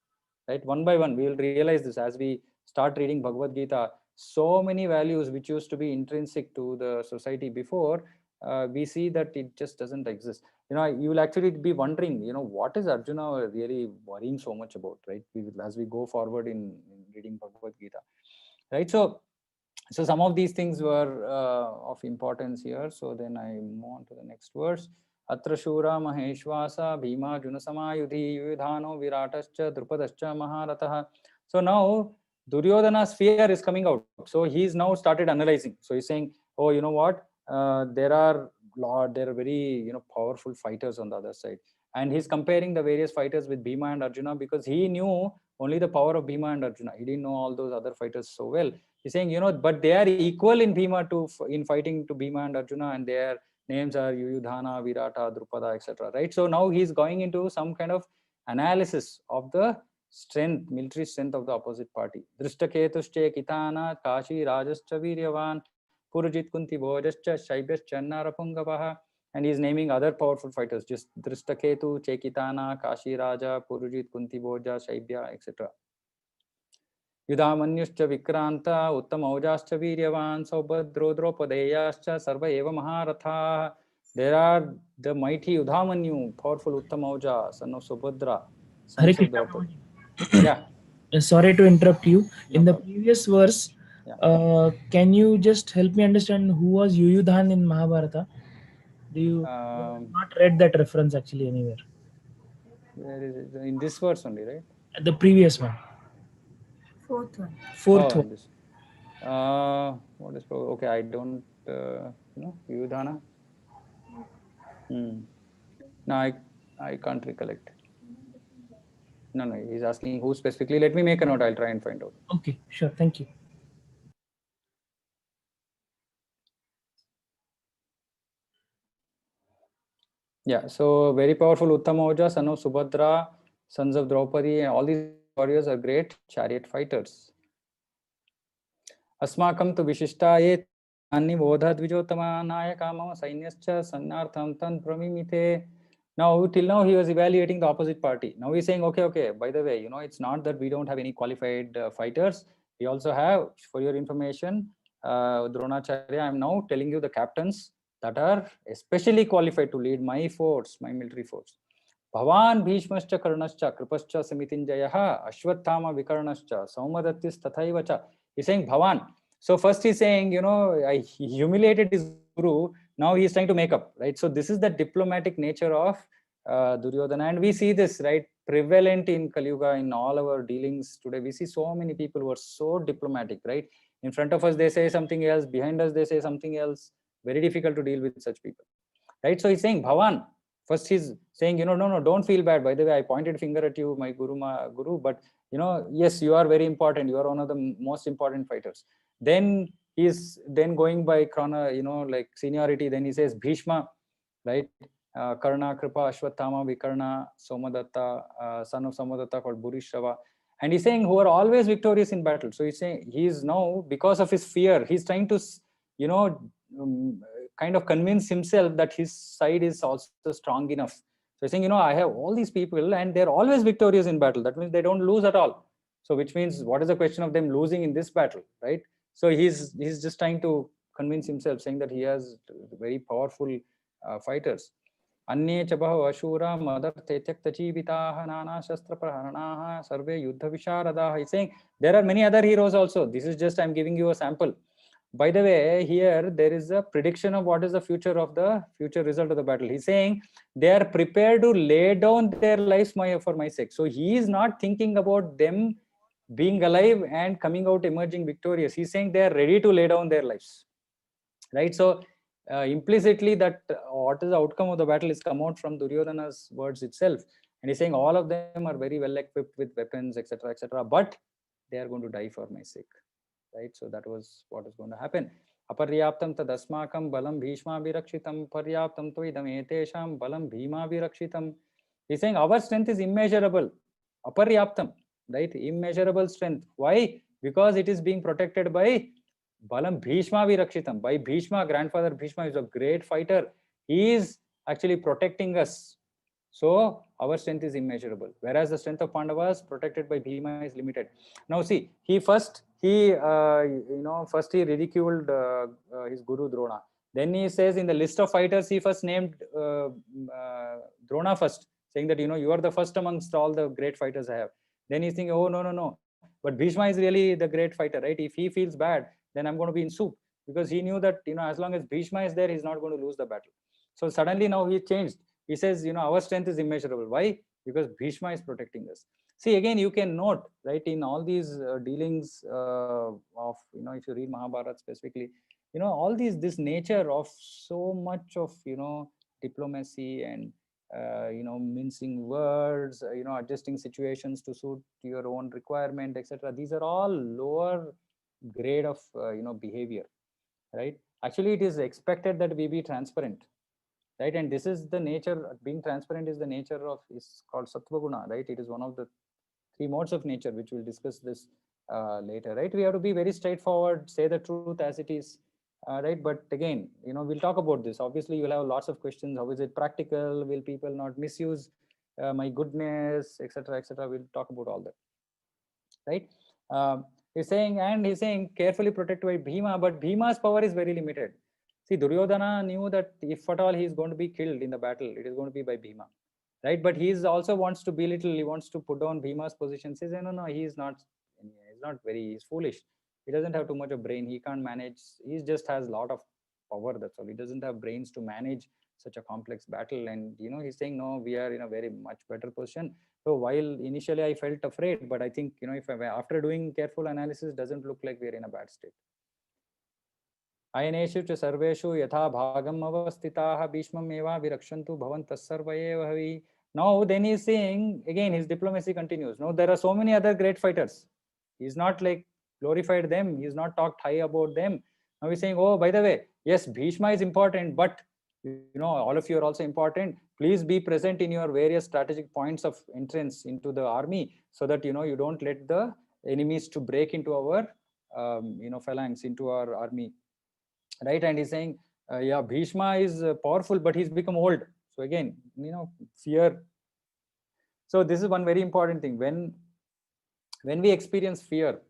right? One by one, we will realize this as we start reading Bhagavad Gita. So many values which used to be intrinsic to the society before, we see that it just doesn't exist. You know, you will actually be wondering, you know, what is Arjuna really worrying so much about, right? We will, as we go forward in reading Bhagavad Gita, right? So some of these things were of importance here. So then I move on to the next verse. Atra Shura Maheshwasa Bhima Junasamayudhi Yudhano Viratascha Drupadascha Maharatha. So now Duryodhana's fear is coming out. So he's now started analyzing. So he's saying, oh, you know what? There are very, you know, powerful fighters on the other side. And he's comparing the various fighters with Bhima and Arjuna, because he knew only the power of Bhima and Arjuna. He didn't know all those other fighters so well. He's saying, you know, but they are equal in in fighting to Bhima and Arjuna, and their names are Yuyudhana, Virata, Drupada, etc. Right? So now he's going into some kind of analysis of the strength, military strength of the opposite party. Drishtaketusche Kitana, Kashi Rajascha Viryavan, Purujit Kunti Bhojascha, Shaibhyascha Narapungavaha. and he's naming other powerful fighters, just Drishtaketu, Chekitana, Kashi Raja, Purujit, Kunti Bhoja, Shaibya, etc. Yudhamanyuscha Vikranta, Uttamaujaschа Viryavan, Saubhadro Dropadeyascha, Sarva Eva Maharatha. There are the mighty Yudhamanyu, powerful Uttamauja, son of Subhadra, Hare sons of Krishna. Draupadi. Yeah. Sorry to interrupt you. No In the problem. previous verse, can you just help me understand who was Yuyudhan in Mahabharata? Do you not read that reference actually anywhere? Where is it? In this verse only, right? The previous one. Fourth one. Fourth Oh, one. this. What is okay? I don't Yudhana. No, I can't recollect. No, he's asking who specifically. Let me make a note. I'll try and find out. Okay, sure. Thank you. Yeah, so very powerful Uttamauja, son of Subhadra, sons of Draupadi, and all these warriors are great chariot fighters. Asmakam tu vishishtaye annibodha dvijotama nayaka mama sainyascha sannartham tan pramimite. Now, till now, he was evaluating the opposite party. Now he's saying, okay, by the way, it's not that we don't have any qualified fighters. We also have, for your information, Dronacharya, I'm now telling you the captains that are especially qualified to lead my force, my military force. Bhavan Bhishmascha Karnascha Kripascha Samitinjayaha Ashwathama Vikarnascha Saumadattis Tathaivacha. He's saying Bhavan. So first he's saying, he humiliated his guru. Now he's trying to make up, right? So this is the diplomatic nature of Duryodhana, and we see this, right, prevalent in Kali Yuga in all our dealings today. We see so many people who are so diplomatic, right? In front of us they say something else, behind us they say something else. Very difficult to deal with such people, right? So he's saying Bhavan. First he's saying, no, don't feel bad. By the way, I pointed finger at you, my guru, but yes, you are very important. You are one of the most important fighters. Then he's going by like seniority. Then he says Bhishma, right? Karna, Kripa, Ashwathama, Vikarna, Somadatta, son of Somadatta called Bhurishrava. And he's saying who are always victorious in battle. So he's saying he's now, because of his fear, he's trying to, kind of convince himself that his side is also strong enough. So he's saying, I have all these people and they're always victorious in battle. That means they don't lose at all. So which means what is the question of them losing in this battle, right? So he's just trying to convince himself, saying that he has very powerful fighters. Anye chabaha ashura madarte tyakta jivitaha nana shastra praharanaha sarve yuddha visharadaha. He's saying there are many other heroes also. This is just, I'm giving you a sample. By the way, here there is a prediction of what is the future result of the battle. He's saying they are prepared to lay down their lives for my sake. So he is not thinking about them being alive and coming out emerging victorious. He's saying they are ready to lay down their lives, right? So implicitly that what is the outcome of the battle is come out from Duryodhana's words itself. And he's saying all of them are very well equipped with weapons, etc., but they are going to die for my sake. Right, so that was what is going to happen. Aparyaptam tadasmakam balam bhishma virakshitam paryaptam toidam etesham balam bhima virakshitam. He's saying our strength is immeasurable. Aparyaptam, right? Immeasurable strength. Why? Because it is being protected by balam bhishma virakshitam. By Bhishma, grandfather Bhishma is a great fighter. He is actually protecting us. So our strength is immeasurable, whereas the strength of Pandavas protected by Bhima is limited. Now see, first he ridiculed his guru Drona. Then he says in the list of fighters, he first named Drona first, saying that you are the first amongst all the great fighters I have. Then he's thinking, oh no, but Bhishma is really the great fighter, right? If he feels bad, then I'm going to be in soup, because he knew that as long as Bhishma is there, he's not going to lose the battle. So suddenly now he changed. He says, our strength is immeasurable. Why? Because Bhishma is protecting us. See, again, you can note, right, in all these dealings of, if you read Mahabharata specifically, all this nature of so much of, diplomacy and, mincing words, adjusting situations to suit your own requirement, etc. These are all lower grade of, behavior, right? Actually, it is expected that we be transparent. Right, and this is the nature. Being transparent is the nature of, is called Sattva Guna, right? It is one of the 3 modes of nature, which we'll discuss this later, right? We have to be very straightforward, say the truth as it is, right? But again, we'll talk about this. Obviously, you'll have lots of questions. How is it practical? Will people not misuse my goodness, etc., etc.? We'll talk about all that, right? He's saying carefully protected by Bhima, but Bhima's power is very limited. See, Duryodhana knew that if at all he is going to be killed in the battle, it is going to be by Bhima, right? But he also wants to belittle, he wants to put down Bhima's position. Says, no, he's not he's foolish. He doesn't have too much of brain. He can't manage. He just has a lot of power. That's all. He doesn't have brains to manage such a complex battle. And he's saying, no, we are in a very much better position. So while initially I felt afraid, but I think if after doing careful analysis, doesn't look like we're in a bad state. Ayaneshu च सर्वेषु यथा भागम अवस्थिताः भीष्मम् एव विरक्षन्तु भवन्तः सर्व एव हि. Now then he's saying again, his diplomacy continues. No, there are so many other great fighters. He's not like glorified them. He's not talked high about them. Now he's saying, oh, by the way, yes, Bhishma is important, but all of you are also important. Please be present in your various strategic points of entrance into the army, so that you don't let the enemies to break into our phalanx, into our army, right? And he's saying, yeah, Bhishma is powerful, but he's become old. So again, fear. So this is one very important thing. When we experience fear,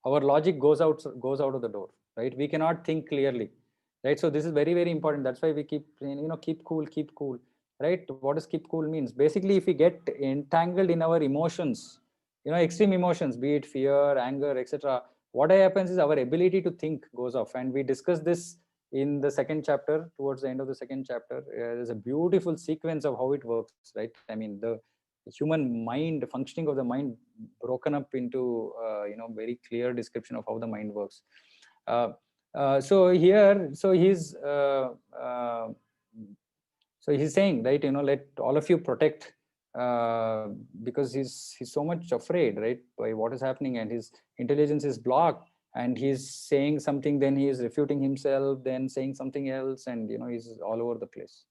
our logic goes out of the door, right? We cannot think clearly, right? So this is very, very important. That's why we keep keep cool, right? What does keep cool means? Basically, if we get entangled in our emotions, extreme emotions, be it fear, anger, etc., what happens is our ability to think goes off. And we discussed this in the second chapter. Towards the end of the second chapter, there's a beautiful sequence of how it works, right? I mean, the human mind, functioning of the mind, broken up into very clear description of how the mind works. So he's saying, right, let all of you protect, because he's so much afraid, right, by what is happening, and his intelligence is blocked, and he's saying something, then he is refuting himself, then saying something else, and he's all over the place.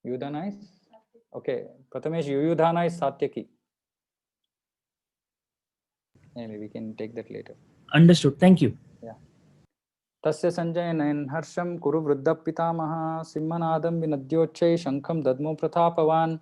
Yudhana is okay. Prathamesh, Yudhana is Satyaki. Anyway, we can take that later. Understood. Thank you. Yeah. Tasya Sanjayanan Harsham Kuru Vruddha Pitamaha Simmanadam Vinadyochai Shankam Dadmo Prathapavan.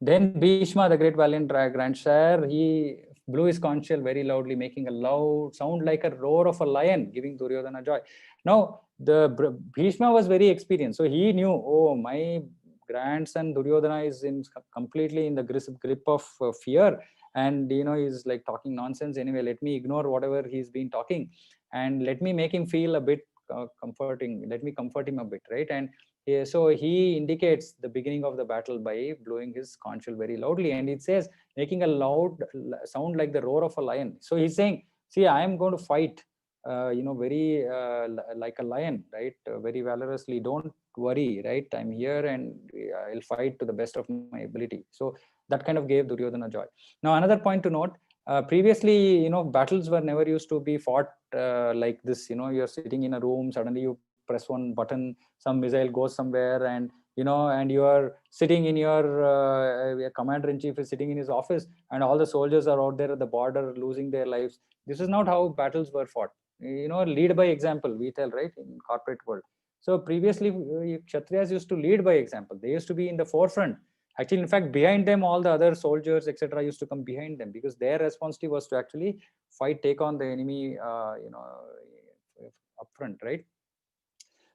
Then Bhishma, the great valiant grandsire, he blew his conch shell very loudly, making a loud sound like a roar of a lion, giving Duryodhana joy. Now, the Bhishma was very experienced, so he knew, oh, my grandson Duryodhana is completely in the grip of fear, and he's like talking nonsense. Anyway, let me ignore whatever he's been talking, and let me make him feel a bit comforting. Let me comfort him a bit, right? And so he indicates the beginning of the battle by blowing his conch shell very loudly, and it says, making a loud sound like the roar of a lion. So he's saying, see, I am going to fight very like a lion, right? Very valorously. Don't worry, right? I'm here, and I'll fight to the best of my ability. So that kind of gave Duryodhana joy. Now, another point to note, previously, battles were never used to be fought like this. You're sitting in a room, suddenly you press one button, some missile goes somewhere, and and you are sitting in your commander-in-chief is sitting in his office, and all the soldiers are out there at the border losing their lives. This is not how battles were fought. Lead by example, we tell, right, in corporate world. So previously, Kshatriyas used to lead by example. They used to be in the forefront. Actually, in fact, behind them, all the other soldiers, etc., used to come behind them, because their responsibility was to actually fight, take on the enemy, up front, right?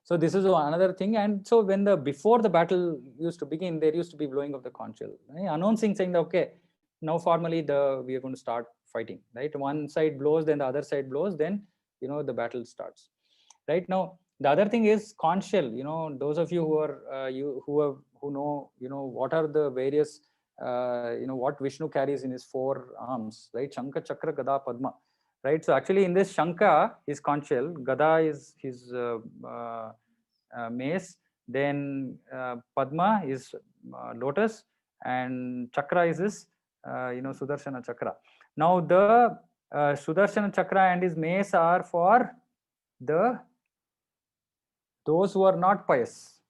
So this is another thing. And so when before the battle used to begin, there used to be blowing of the conch shell, right? Announcing, saying that, okay, now formally we are going to start fighting, right? One side blows, then the other side blows, then the battle starts, right? Now the other thing is conch shell. Those of you who are who know what are the various what Vishnu carries in his 4 arms, right? Shankha, Chakra, Gada, Padma, right? So actually in this Shankha is conch shell, Gada is his mace, then Padma is lotus, and Chakra is his Sudarshana Chakra. Now the Sudarshana Chakra and his mace are for those who are not pious.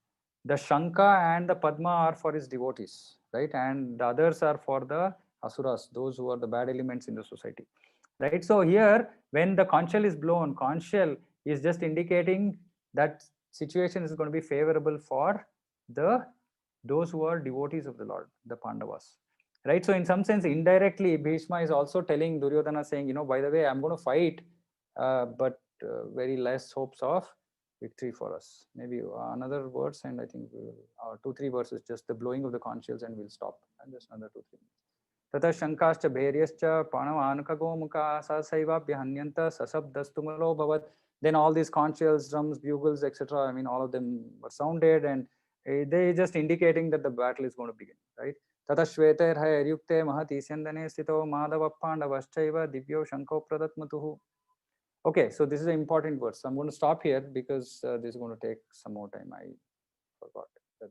The Shankha and the Padma are for his devotees, right? And the others are for the Asuras, those who are the bad elements in the society, right? So here When the conch shell is blown, conch shell is just indicating that situation is going to be favorable for those who are devotees of the Lord, the Pandavas. Right? So in some sense, indirectly, Bhishma is also telling Duryodhana, saying, you know, by the way, I'm going to fight, but very less hopes of victory for us. Maybe another verse, and I think 2-3 verses, just the blowing of the conch shells, and we'll stop. And just another 2-3 minutes. Tata shankascha bhairiyascha panavanaka gomukha sasaiva bhyanyanta sasabdastumalo bhavat. Then all these conch shells, drums, bugles, etc. I mean, all of them were sounded, and they just indicating that the battle is going to begin, right? Tata shveter haryukte mahati syandane sthito madhava pandavaschaiva divyo shanko pradatmatuhu. Okay, so this is an important verse. So I'm going to stop here because this is going to take some more time. I forgot that.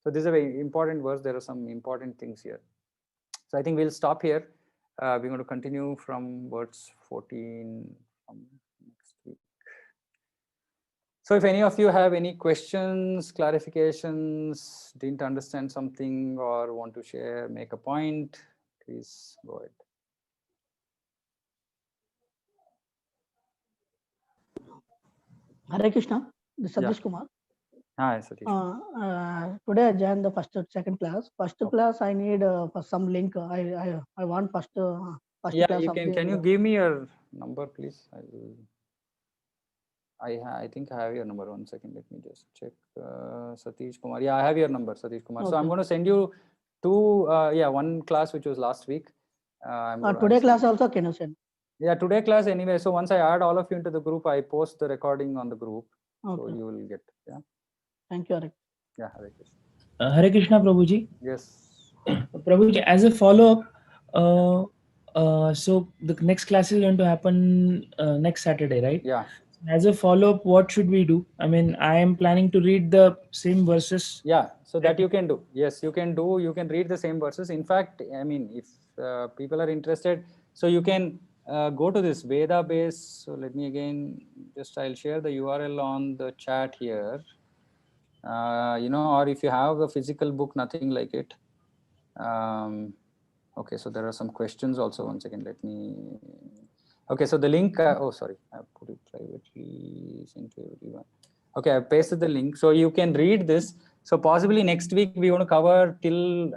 So this is a very important verse. There are some important things here. So I think we'll stop here. We're going to continue from verse 14 from next week. So if any of you have any questions, clarifications, didn't understand something, or want to share, make a point, please go ahead. Hare Krishna, this is Yeah. Satish Kumar. Hi, Satish. Today I joined the second class. First class I need for some link. I want first Yeah, class you of can you give me your number, please? I think I have your number. 1 second, let me just check. Satish Kumar. Yeah, I have your number, Satish Kumar. So I'm going to send you one class which was last week. Today class also can you send? Yeah, today class anyway. So once I add all of you into the group, I post the recording on the group. Okay. So you will get, yeah. Thank you, Hare. Yeah, Hare Krishna. Hare Krishna, Prabhuji. Yes. Prabhuji, as a follow-up, so the next class is going to happen next Saturday, right? Yeah. As a follow-up, what should we do? I mean, I am planning to read the same verses. Yeah, so that you can do. Yes, you can do. You can read the same verses. In fact, I mean, if people are interested, so you can go to this Veda base. So let me again, I'll share the URL on the chat here. You know, or if you have a physical book, nothing like it. Okay, so there are some questions also. 1 second, let me. Okay, so the link. Oh, sorry, I put it privately. Sent to everyone. Okay, I pasted the link, so you can read this. So possibly next week we want to cover till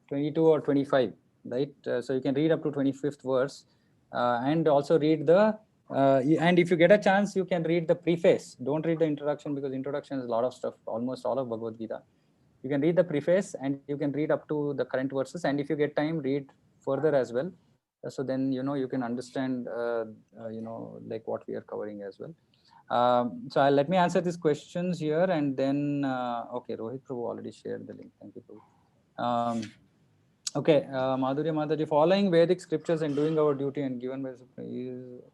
22 or 25, right? So you can read up to 25th verse, and also read the. And if you get a chance, you can read the preface. Don't read the introduction, because introduction is a lot of stuff, almost all of Bhagavad Gita. You can read the preface and you can read up to the current verses. And if you get time, read further as well. So then, you know, you can understand, you know, like what we are covering as well. So let me answer these questions here, and then, okay, Rohit Prabhu already shared the link. Thank you, Prabhu. Okay, Madhurya Mataji, following Vedic scriptures and doing our duty and given by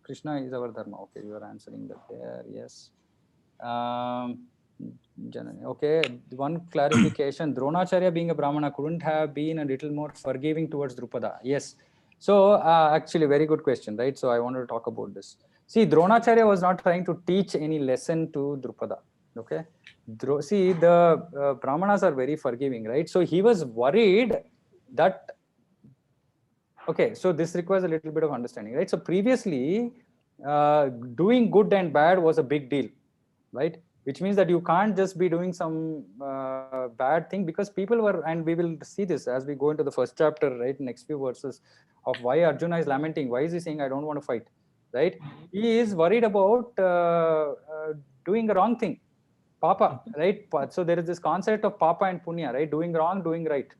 Krishna is our dharma. Okay, you are answering that there. Yes. Okay, one clarification. Dronacharya, being a Brahmana, couldn't have been a little more forgiving towards Drupada. Yes. So actually, very good question, right? So I wanted to talk about this. See, Dronacharya was not trying to teach any lesson to Drupada. Okay. See, the Brahmanas are very forgiving, right? So he was worried that, okay, so this requires a little bit of understanding, right? So previously, doing good and bad was a big deal, right? Which means that you can't just be doing some bad thing, because people were, and we will see this as we go into the first chapter, right? Next few verses of why Arjuna is lamenting. Why is he saying, I don't want to fight, right? He is worried about doing a wrong thing, papa, right? So there is this concept of papa and punya, right? Doing wrong, doing right,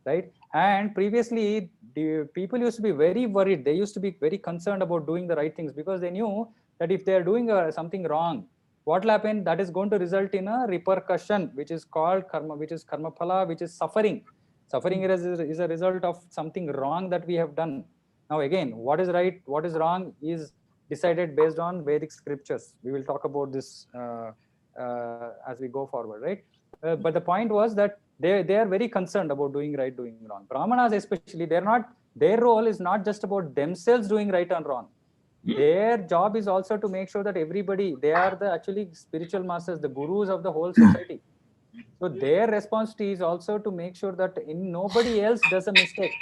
right? And previously, the people used to be very worried. They used to be very concerned about doing the right things, because they knew that if they are doing something wrong, what will happen? That is going to result in a repercussion, which is called karma, which is karma phala, which is suffering. Suffering is a result of something wrong that we have done. Now again, what is right, what is wrong is decided based on Vedic scriptures. We will talk about this as we go forward, right? But the point was that they are very concerned about doing right, doing wrong. Brahmanas especially, their role is not just about themselves doing right and wrong. Their job is also to make sure that everybody, they are the actually spiritual masters, the gurus of the whole society. So their responsibility is also to make sure that nobody else does a mistake,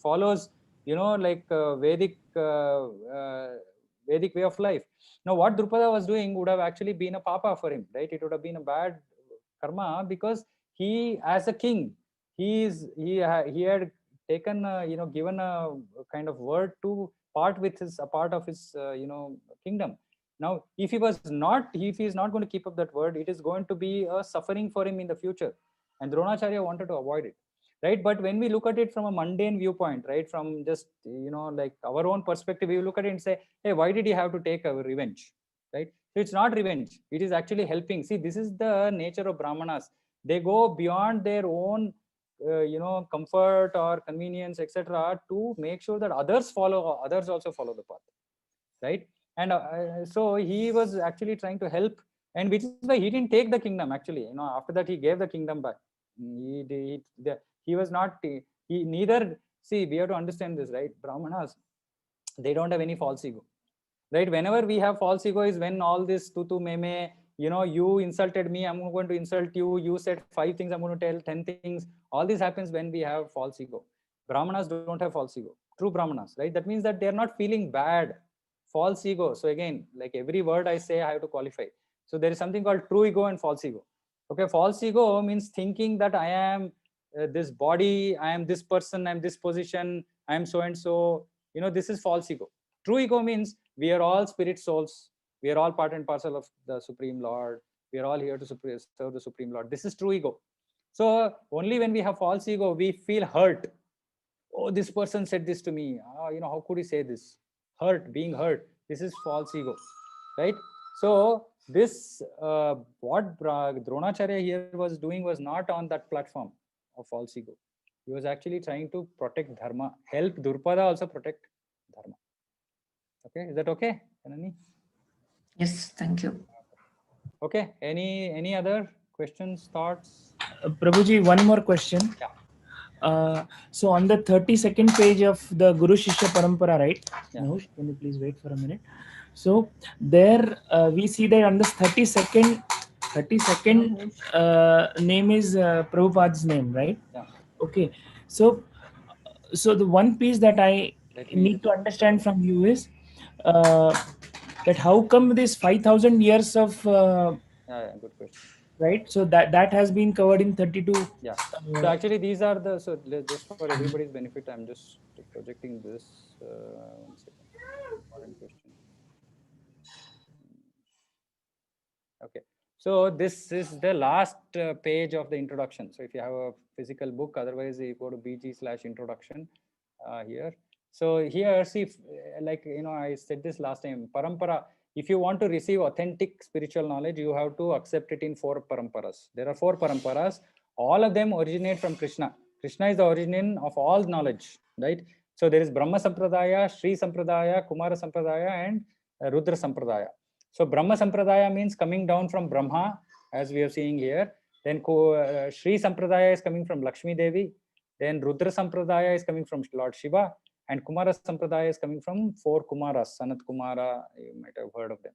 follows, you know, like Vedic Vedic way of life. Now, what Drupada was doing would have actually been a papa for him, right? It would have been a bad karma, because he, as a king, he had taken, given a kind of word to part a part of his, kingdom. Now, if he is not going to keep up that word, it is going to be a suffering for him in the future. And Dronacharya wanted to avoid it, right? But when we look at it from a mundane viewpoint, right, from just, like our own perspective, we look at it and say, hey, why did he have to take a revenge, right? So it's not revenge. It is actually helping. See, this is the nature of Brahmanas. They go beyond their own, comfort or convenience, etc., to make sure that others also follow the path, right? And so he was actually trying to help, and which is why he didn't take the kingdom. Actually, after that he gave the kingdom back. He was not. He neither. See, we have to understand this, right? Brahmanas, they don't have any false ego, right? Whenever we have false ego is when all this tutu meme, you insulted me, I'm going to insult you. You said 5 things, I'm going to tell 10 things. All this happens when we have false ego. Brahmanas don't have false ego. True Brahmanas, right? That means that they're not feeling bad. False ego. So again, like every word I say, I have to qualify. So there is something called true ego and false ego. Okay, false ego means thinking that I am this body, I am this person, I am this position, I am so and so. This is false ego. True ego means we are all spirit souls. We are all part and parcel of the Supreme Lord. We are all here to serve the Supreme Lord. This is true ego. So only when we have false ego, we feel hurt. Oh, this person said this to me. How could he say this? Being hurt. This is false ego, right? So this, what Dronacharya here was doing was not on that platform of false ego. He was actually trying to protect dharma, help Drupada also protect dharma. Okay, is that okay, Janani? Yes, thank you. Okay, any other questions, thoughts? Prabhuji, one more question. Yeah. So on the 32nd page of the Guru Shishya Parampara, right? Yeah. Nahush, can you please wait for a minute? So there we see that on the 32nd name is Prabhupada's name, right? Yeah. Okay. So the one piece that I need to understand from you is that how come this 5,000 years of Yeah, good question. right? So that has been covered in 32. Yeah. So actually, these are the, so just for everybody's benefit, I'm just projecting this. 1 second. Important question. Okay. So this is the last page of the introduction. So if you have a physical book, otherwise you go to BG/introduction here. So here, see, like, I said this last time, parampara. If you want to receive authentic spiritual knowledge, you have to accept it in 4 paramparas. There are 4 paramparas. All of them originate from Krishna. Krishna is the origin of all knowledge, right? So there is Brahma Sampradaya, Sri Sampradaya, Kumara Sampradaya, and Rudra Sampradaya. So Brahma Sampradaya means coming down from Brahma, as we are seeing here. Then Sri Sampradaya is coming from Lakshmi Devi. Then Rudra Sampradaya is coming from Lord Shiva. And Kumara Sampradaya is coming from 4 Kumaras, Sanat Kumara, you might have heard of them,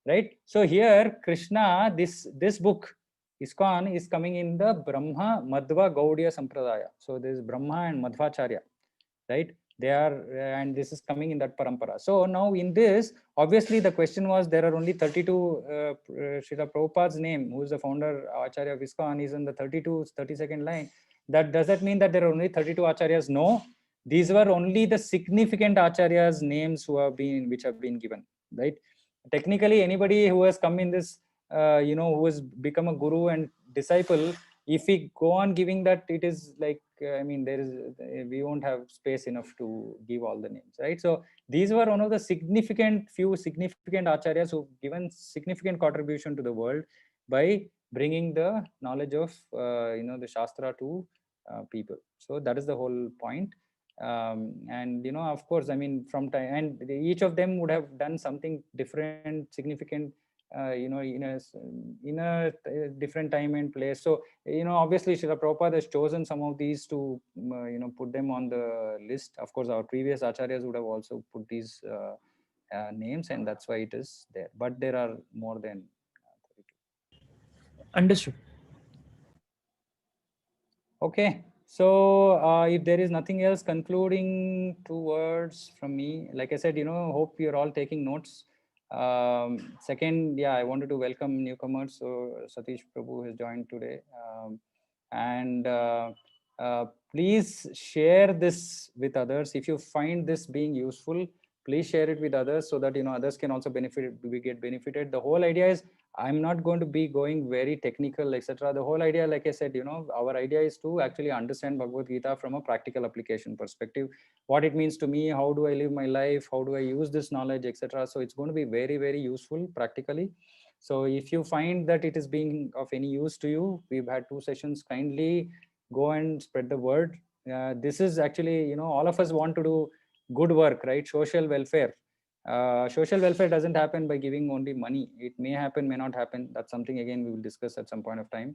right? So here, Krishna, this book, ISKCON, is coming in the Brahma Madhva Gaudiya Sampradaya. So there is Brahma and Madhvacharya, right? They are, and this is coming in that parampara. So now in this, obviously the question was, there are only 32, Srila Prabhupada's name, who is the founder, Acharya of ISKCON, is in the 32nd line. Does that mean that there are only 32 Acharyas? No. These were only the significant Acharyas' names which have been given, right? Technically, anybody who has come in this, who has become a guru and disciple, if we go on giving that, it is like, we won't have space enough to give all the names, right? So these were one of the few significant Acharyas who've given significant contribution to the world by bringing the knowledge of, the Shastra to people. So that is the whole point. And of course, from time, and each of them would have done something different, significant, in a different time and place. So obviously Srila Prabhupada has chosen some of these to put them on the list. Of course, our previous acharyas would have also put these names, and that's why it is there. But there are more than 32. Understood. Okay. So if there is nothing else, concluding 2 words from me. Like I said, hope you're all taking notes. Second, I wanted to welcome newcomers. So Satish Prabhu has joined today. And please share this with others. If you find this being useful, please share it with others so that others can also benefit. We get benefited. The whole idea is, I'm not going to be going very technical, etc. The whole idea, like I said, our idea is to actually understand Bhagavad Gita from a practical application perspective, what it means to me, how do I live my life, how do I use this knowledge, etc. So it's going to be very, very useful practically. So if you find that it is being of any use to you, we've had 2 sessions, kindly go and spread the word. This is actually, all of us want to do good work, right? Social welfare. Social welfare doesn't happen by giving only money. It may happen, may not happen. That's something, again, we will discuss at some point of time.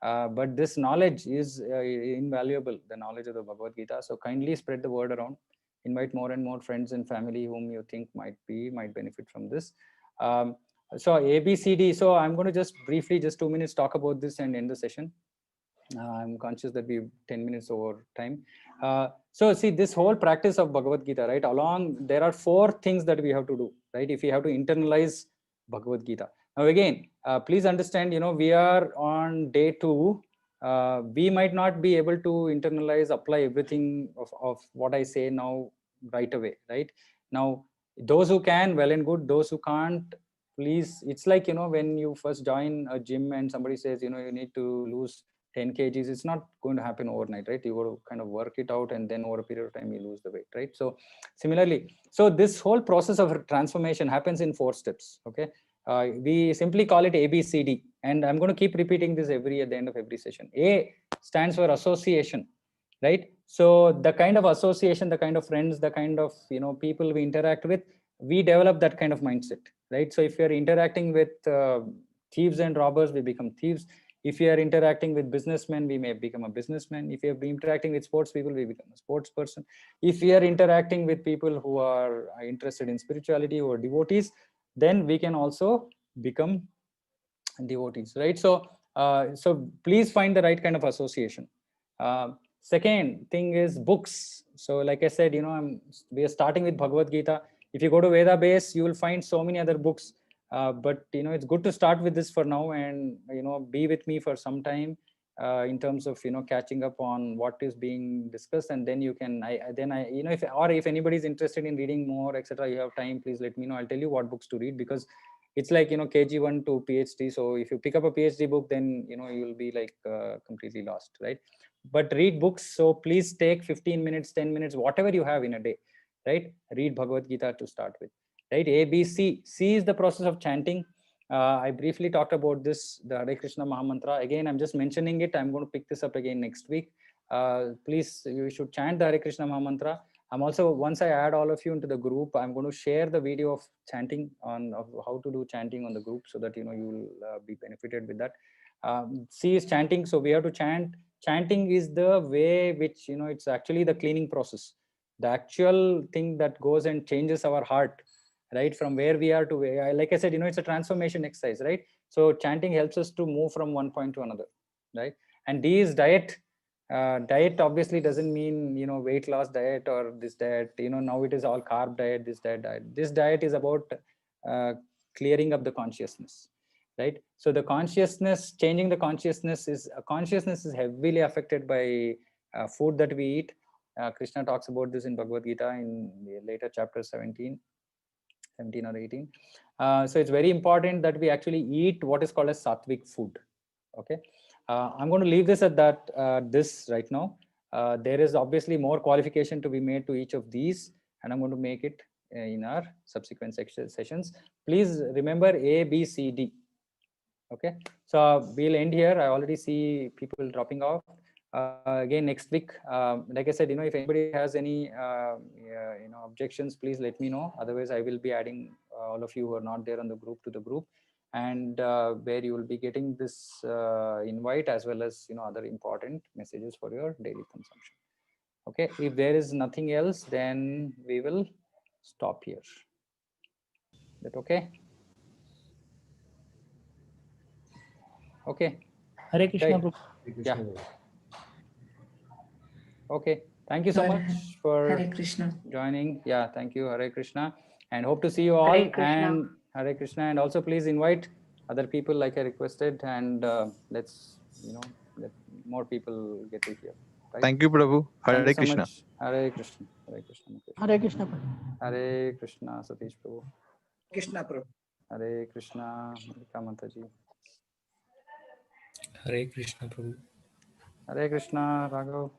But this knowledge is invaluable, the knowledge of the Bhagavad Gita. So kindly spread the word around. Invite more and more friends and family whom you think might benefit from this. So ABCD. So I'm going to just briefly, just 2 minutes, talk about this and end the session. I'm conscious that we've 10 minutes over time. So see, this whole practice of Bhagavad Gita, right? There are 4 things that we have to do, right? If we have to internalize Bhagavad Gita. Now again, please understand, we are on day 2. We might not be able to internalize, apply everything of what I say now right away, right? Now, those who can, well and good. Those who can't, please, it's like, when you first join a gym and somebody says, you need to lose 10 kgs, it's not going to happen overnight, right? You got to kind of work it out, and then over a period of time you lose the weight, right? So similarly, so this whole process of transformation happens in 4 steps. Okay, we simply call it ABCD, and I'm going to keep repeating this at the end of every session. A stands for association, right? So the kind of association, the kind of friends, the kind of people we interact with, we develop that kind of mindset, right? So if you're interacting with thieves and robbers, we become thieves. If you are interacting with businessmen, we may become a businessman. If you are interacting with sports people, we become a sports person. If we are interacting with people who are interested in spirituality or devotees, then we can also become devotees, right? So so please find the right kind of association. Second thing is books. So like I said, we are starting with Bhagavad Gita. If you go to Veda base, you will find so many other books. But it's good to start with this for now, and be with me for some time in terms of catching up on what is being discussed, and then you can if anybody is interested in reading more, etc., you have time, please let me know. I'll tell you what books to read, because it's like KG1 to PhD. So if you pick up a PhD book, then you'll be like completely lost, right? But read books. So please take 15 minutes, 10 minutes, whatever you have in a day, right? Read Bhagavad Gita to start with, right? A, B, C. C is the process of chanting. I briefly talked about this, the Hare Krishna Mahamantra. Again, I'm just mentioning it. I'm going to pick this up again next week. Please, you should chant the Hare Krishna Mahamantra. I'm also, once I add all of you into the group, I'm going to share the video of chanting of how to do chanting on the group, so that you will be benefited with that. C is chanting. So we have to chant. Chanting is the way which it's actually the cleaning process, the actual thing that goes and changes our heart, right, from where we are to where, like I said, it's a transformation exercise, right? So chanting helps us to move from one point to another, right? And D is diet. Diet obviously doesn't mean weight loss diet or this diet. Now it is all carb diet, this diet. This diet is about clearing up the consciousness, right? So the consciousness, changing the consciousness is heavily affected by food that we eat. Krishna talks about this in Bhagavad Gita in the later chapter 17 or 18. So it's very important that we actually eat what is called as sattvic food. Okay, I'm going to leave this at that. This right now. There is obviously more qualification to be made to each of these, and I'm going to make it in our subsequent sessions. Please remember A, B, C, D. Okay, so we'll end here. I already see people dropping off. Again next week, like I said, if anybody has any objections, please let me know. Otherwise, I will be adding all of you who are not there on the group to the group, and where you will be getting this invite, as well as other important messages for your daily consumption. Okay, if there is nothing else, then we will stop here. Is that okay? Okay. Hare Krishna. Okay. Yeah. Okay. Thank you so Hare- much for Hare Krishna. joining. Yeah, thank you. Hare Krishna. And hope to see you all. Hare Krishna. And Hare Krishna. And also please invite other people like I requested. And let's, let more people get to hear. Right? Thank you, Prabhu. Thank Hare you so Krishna. much. Hare Krishna. Hare Krishna. Mukesh. Hare Krishna. Prabhu. Hare Krishna. Satish Prabhu. Krishna Prabhu. Hare Krishna. Malika Mataji. Hare Krishna, Prabhu. Hare Krishna. Raghav.